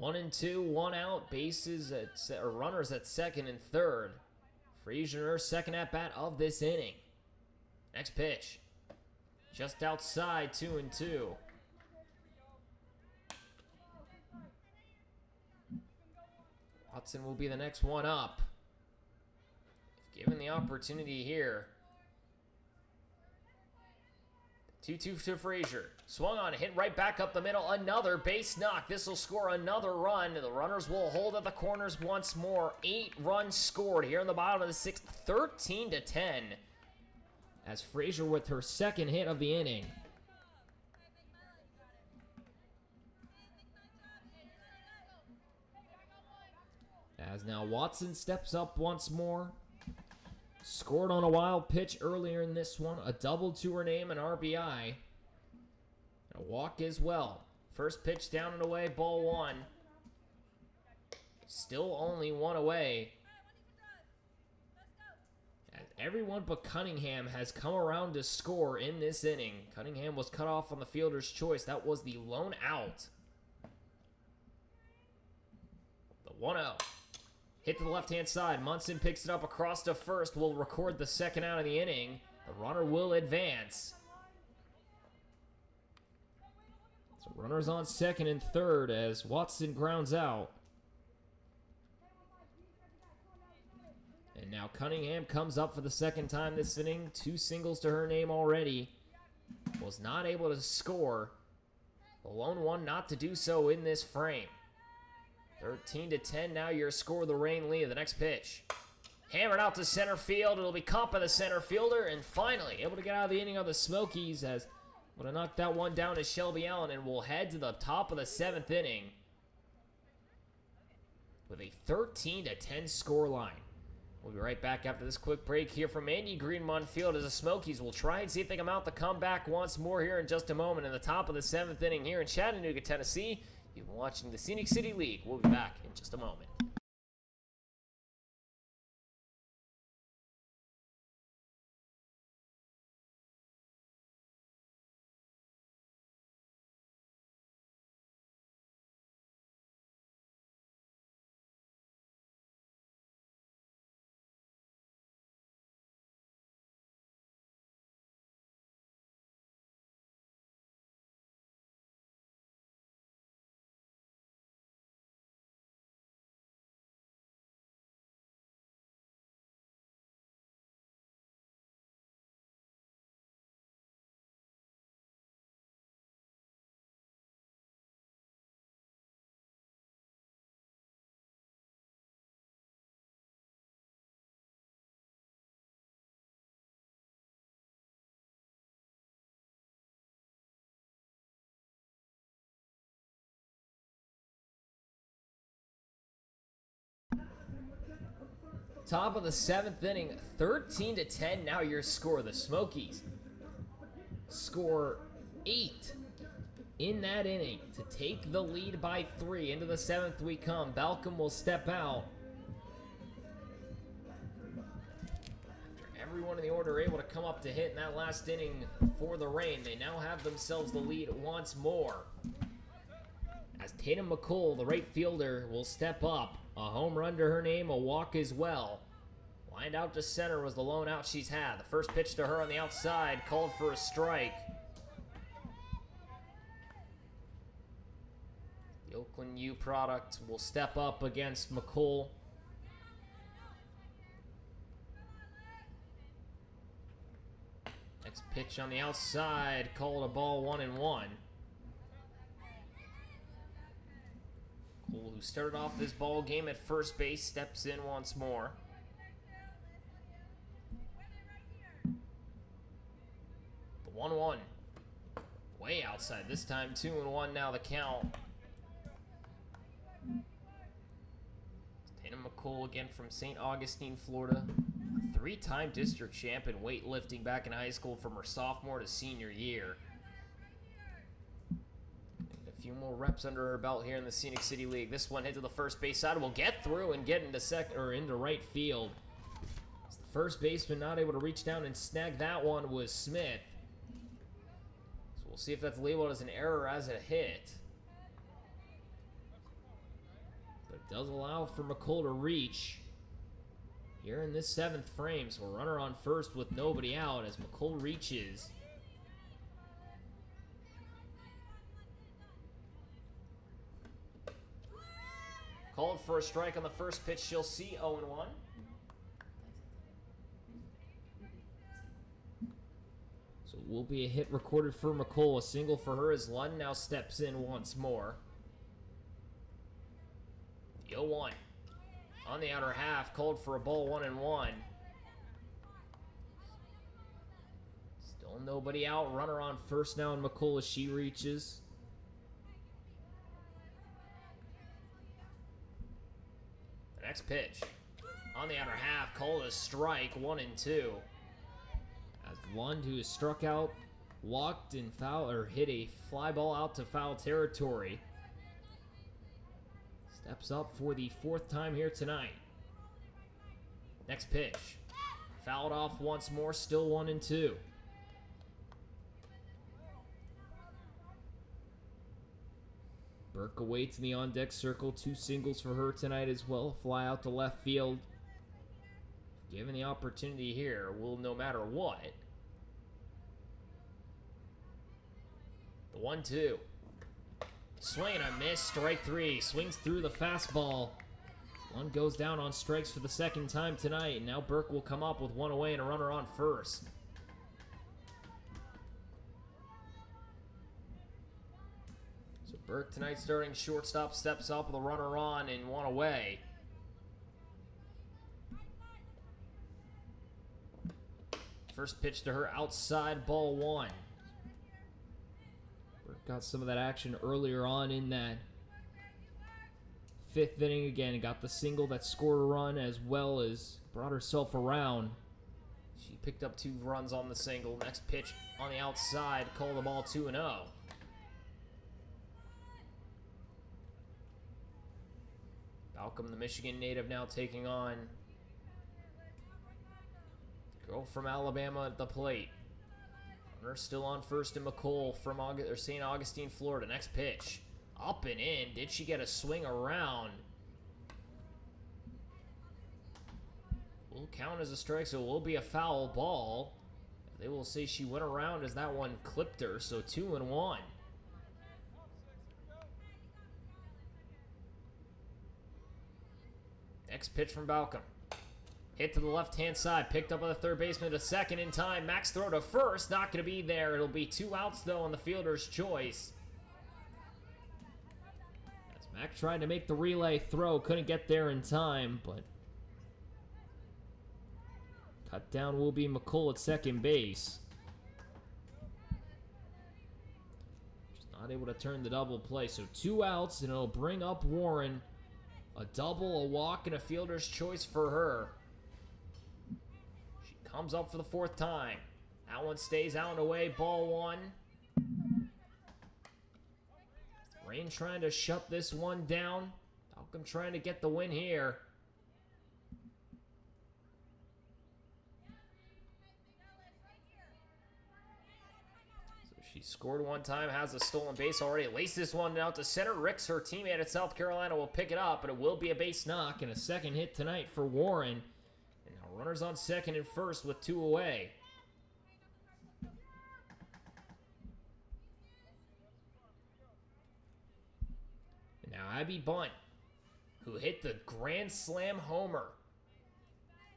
1-2, 1 out. Bases at runners at second and third. Frazier, her second at bat of this inning. Next pitch, just outside, 2-2. Watson will be the next one up. If given the opportunity here. 2-2 to Frazier. Swung on, hit right back up the middle. Another base knock. This will score another run. The runners will hold at the corners once more. 8 runs scored here in the bottom of the 6th. 13-10. As Frazier with her second hit of the inning. As now Watson steps up once more. Scored on a wild pitch earlier in this one. A double to her name, an RBI. And a walk as well. First pitch down and away, ball 1. Still only 1 away. As everyone but Cunningham has come around to score in this inning. Cunningham was cut off on the fielder's choice. That was the lone out. The 1-0. Hit to the left-hand side. Munson picks it up across to first. Will record the second out of the inning. The runner will advance. So runners on second and third as Watson grounds out. And now Cunningham comes up for the second time this inning. 2 singles to her name already. Was not able to score. The lone one not to do so in this frame. 13-10, now your score, the Reign lead. The next pitch. Hammered out to center field. It'll be caught by the center fielder. And finally, able to get out of the inning of the Smokies as would have knocked that one down to Shelby Allen and will head to the top of the 7th inning with a 13-10 score line. We'll be right back after this quick break here from Andy Greenmont Field as the Smokies will try and see if they can mount the comeback once more here in just a moment in the top of the 7th inning here in Chattanooga, Tennessee. You've been watching the Scenic City League. We'll be back in just a moment. Top of the 7th inning, 13-10. Now your score. The Smokies score 8 in that inning to take the lead by 3. Into the 7th we come. Balcom will step out. After everyone in the order able to come up to hit in that last inning for the Reign, they now have themselves the lead once more. As Tatum McCool, the right fielder, will step up. A home run to her name, a walk as well. Lined out to center was the lone out she's had. The first pitch to her on the outside, called for a strike. The Oakland U product will step up against McCool. Next pitch on the outside, called a ball 1-1. Cole, who started off this ball game at first base, steps in once more. The 1-1. Way outside this time, 2-1 now the count. Tatum McCool again from St. Augustine, Florida. A 3-time district champ in weightlifting back in high school from her sophomore to senior year. A few more reps under her belt here in the Scenic City League. This one hit to the first base side. Will get through and get into right field. As the first baseman not able to reach down and snag that one was Smith. So we'll see if that's labeled as an error or as a hit. But it does allow for McCool to reach here in this 7th frame. So a runner on first with nobody out as McCool reaches. Called for a strike on the first pitch. She'll see 0-1. So it will be a hit recorded for McColl. A single for her as Lund now steps in once more. 0-1. On the outer half, called for a ball 1-1. Still nobody out. Runner on first now, and McColl as she reaches. The next pitch. On the outer half, called a strike, 1-2. As Lund, who has struck out, walked and foul or hit a fly ball out to foul territory, steps up for the fourth time here tonight. Next pitch. Fouled off once more, still 1-2. Burke awaits in the on-deck circle. 2 singles for her tonight as well. Fly out to left field. Given the opportunity here, will no matter what. The 1-2. Swing and a miss, strike 3. Swings through the fastball. One goes down on strikes for the second time tonight. And now Burke will come up with one away and a runner on first. So Burke tonight starting shortstop, steps up with a runner on and one away. First pitch to her outside, ball 1. Burke got some of that action earlier on in that 5th inning again, and got the single that scored a run as well as brought herself around. She picked up 2 runs on the single. Next pitch on the outside, called the ball 2-0. Malcolm, the Michigan native, now taking on girl from Alabama at the plate. Runner still on first in McColl from St. Augustine, Florida. Next pitch. Up and in. Did she get a swing around? Will count as a strike, so it will be a foul ball. They will say she went around as that one clipped her, so 2-1. Next pitch from Balcom. Hit to the left-hand side, picked up by the third baseman to second in time. Max throw to first, not going to be there. It'll be 2 outs, though, on the fielder's choice. As Max tried to make the relay throw, couldn't get there in time, but cut down will be McColl at second base. Just not able to turn the double play, so 2 outs, and it'll bring up Warren. A double, a walk, and a fielder's choice for her. Comes up for the 4th time. That one stays out and away. Ball 1. Rain trying to shut this one down. Malcolm trying to get the win here. So she scored 1 time, has a stolen base already. Laces this one out to center. Ricks, her teammate at South Carolina, will pick it up, but it will be a base knock and a second hit tonight for Warren. Runners on second and first with 2 away. And now Abby Bunt, who hit the grand slam homer,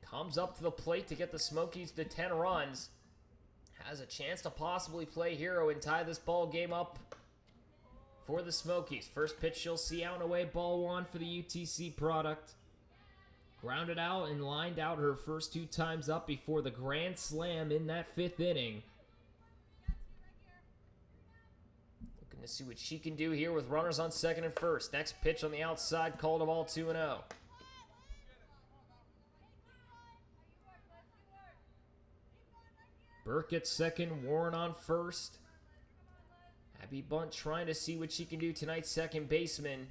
comes up to the plate to get the Smokies to 10 runs. Has a chance to possibly play hero and tie this ball game up for the Smokies. First pitch she'll see out and away, ball 1 for the UTC product. Grounded out and lined out her first 2 times up before the grand slam in that 5th inning. Looking to see what she can do here with runners on second and first. Next pitch on the outside, called a ball 2-0. Burke at second, Warren on first. Abby Bunt trying to see what she can do tonight, second baseman.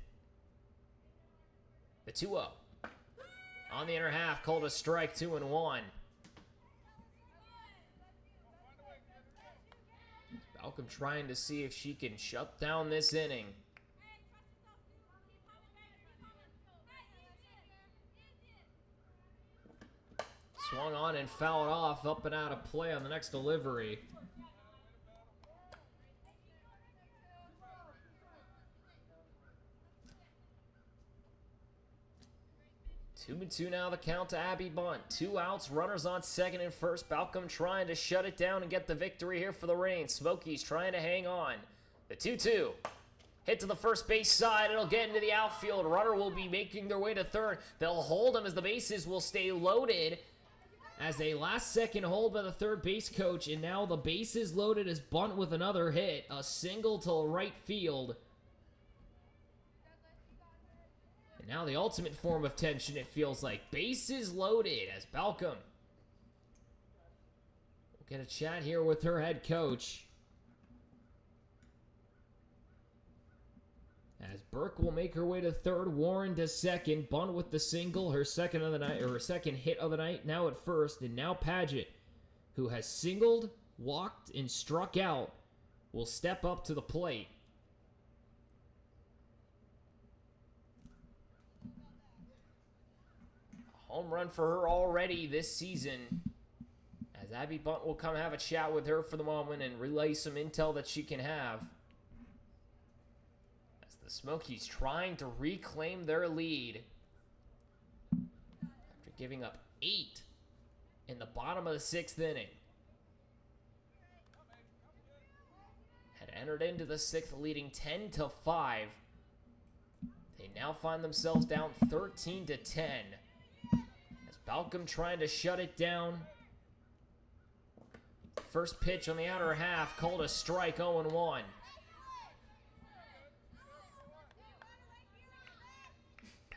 The 2-0. On the inner half, called a strike, 2-1. Malcolm trying to see if she can shut down this inning. Swung on and fouled off, up and out of play on the next delivery. 2-2 now, the count to Abby Bunt. 2 outs, runners on second and first. Balcom trying to shut it down and get the victory here for the Reign. Smokies trying to hang on. The 2-2. Hit to the first base side. It'll get into the outfield. Runner will be making their way to third. They'll hold him as the bases will stay loaded. As a last-second hold by the third base coach. And now the bases loaded as Bunt with another hit. A single to right field. And now the ultimate form of tension, it feels like. Bases loaded as Balcom will get a chat here with her head coach. As Burke will make her way to third, Warren to second. Bunt with the single, her second of the night, or her second hit of the night, now at first. And now Paget, who has singled, walked, and struck out, will step up to the plate. A home run for her already this season. As Abby Bunt will come have a chat with her for the moment and relay some intel that she can have. The Smokies trying to reclaim their lead after giving up 8 in the bottom of the 6th inning. Had entered into the 6th leading 10-5. They now find themselves down 13-10. As Balcom trying to shut it down. First pitch on the outer half, called a strike, 0-1.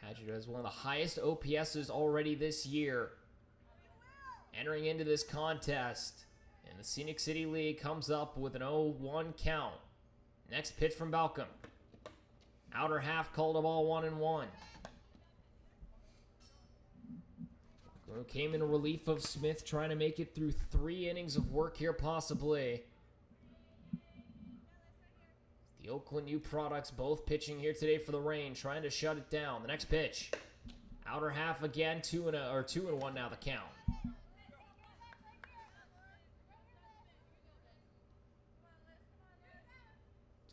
Paget has one of the highest OPSs already this year. Entering into this contest. And the Scenic City League comes up with an 0-1 count. Next pitch from Balcom. Outer half, called a ball, 1-1. Who came in relief of Smith, trying to make it through 3 innings of work here possibly. The Oakland U products both pitching here today for the Reign, trying to shut it down. The next pitch, outer half again, 2-1 now the count.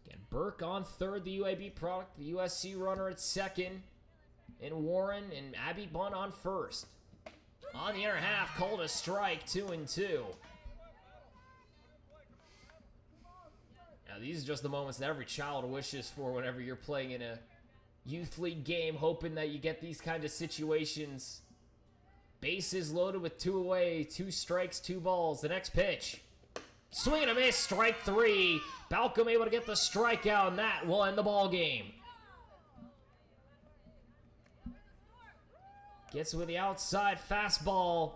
Again, Burke on third, the UAB product, the USC runner at second, and Warren and Abby Bunt on first. On the inner half, called a strike, 2-2. Now, these are just the moments that every child wishes for whenever you're playing in a youth league game, hoping that you get these kind of situations. Bases loaded with 2 away, 2 strikes, 2 balls. The next pitch. Swing and a miss, strike 3. Balcom able to get the strikeout, and that will end the ball game. Gets with the outside fastball,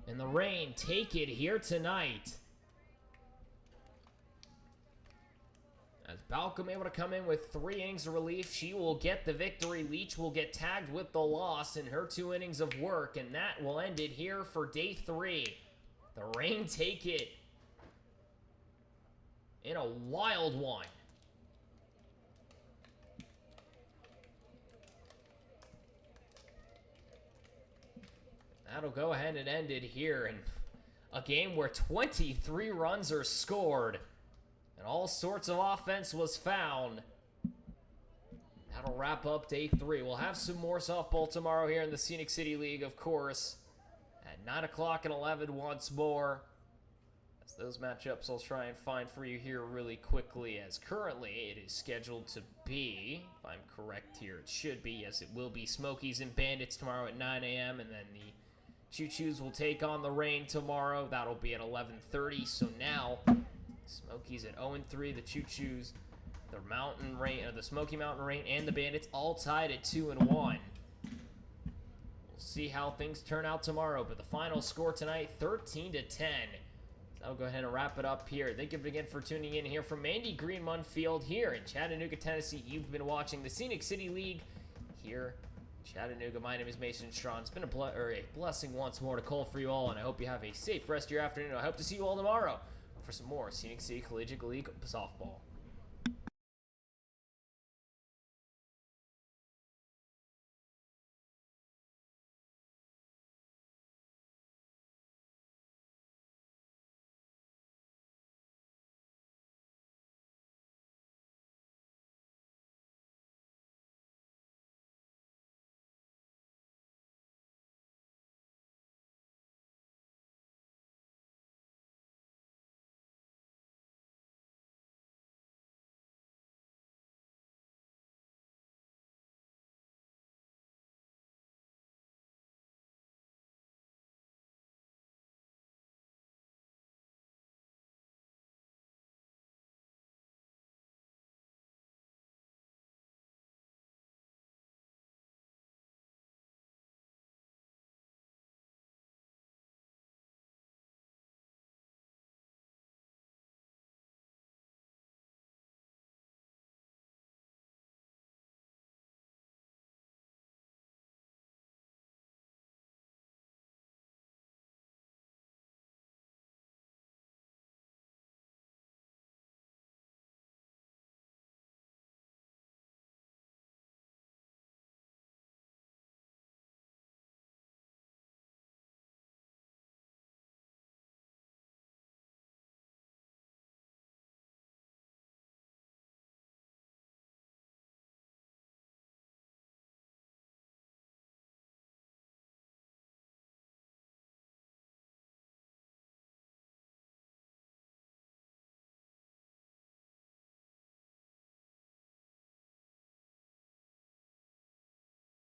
and the Reign take it here tonight. As Balcom able to come in with 3 innings of relief, she will get the victory. Leach will get tagged with the loss in her 2 innings of work, and that will end it here for day 3. The Reign take it in a wild one. That'll go ahead and end it here in a game where 23 runs are scored. And all sorts of offense was found. That'll wrap up day 3. We'll have some more softball tomorrow here in the Scenic City League, of course. At 9 o'clock and 11 once more. As those matchups I'll try and find for you here really quickly. As currently it is scheduled to be, if I'm correct here, it should be. Yes, it will be Smokies and Bandits tomorrow at 9 a.m. And then the Choo-Choos will take on the Reign tomorrow. That'll be at 11:30. So now, Smokies at 0-3, the Choo-Choos, the Smoky Mountain Reign, and the Bandits all tied at 2-1. We'll see how things turn out tomorrow, but the final score tonight, 13-10. So I'll go ahead and wrap it up here. Thank you again for tuning in here from Mandy Greenmont Field here in Chattanooga, Tennessee. You've been watching the Scenic City League here in Chattanooga. My name is Mason Strong. It's been a blessing once more to call for you all, and I hope you have a safe rest of your afternoon. I hope to see you all tomorrow for some more Scenic City Collegiate League softball.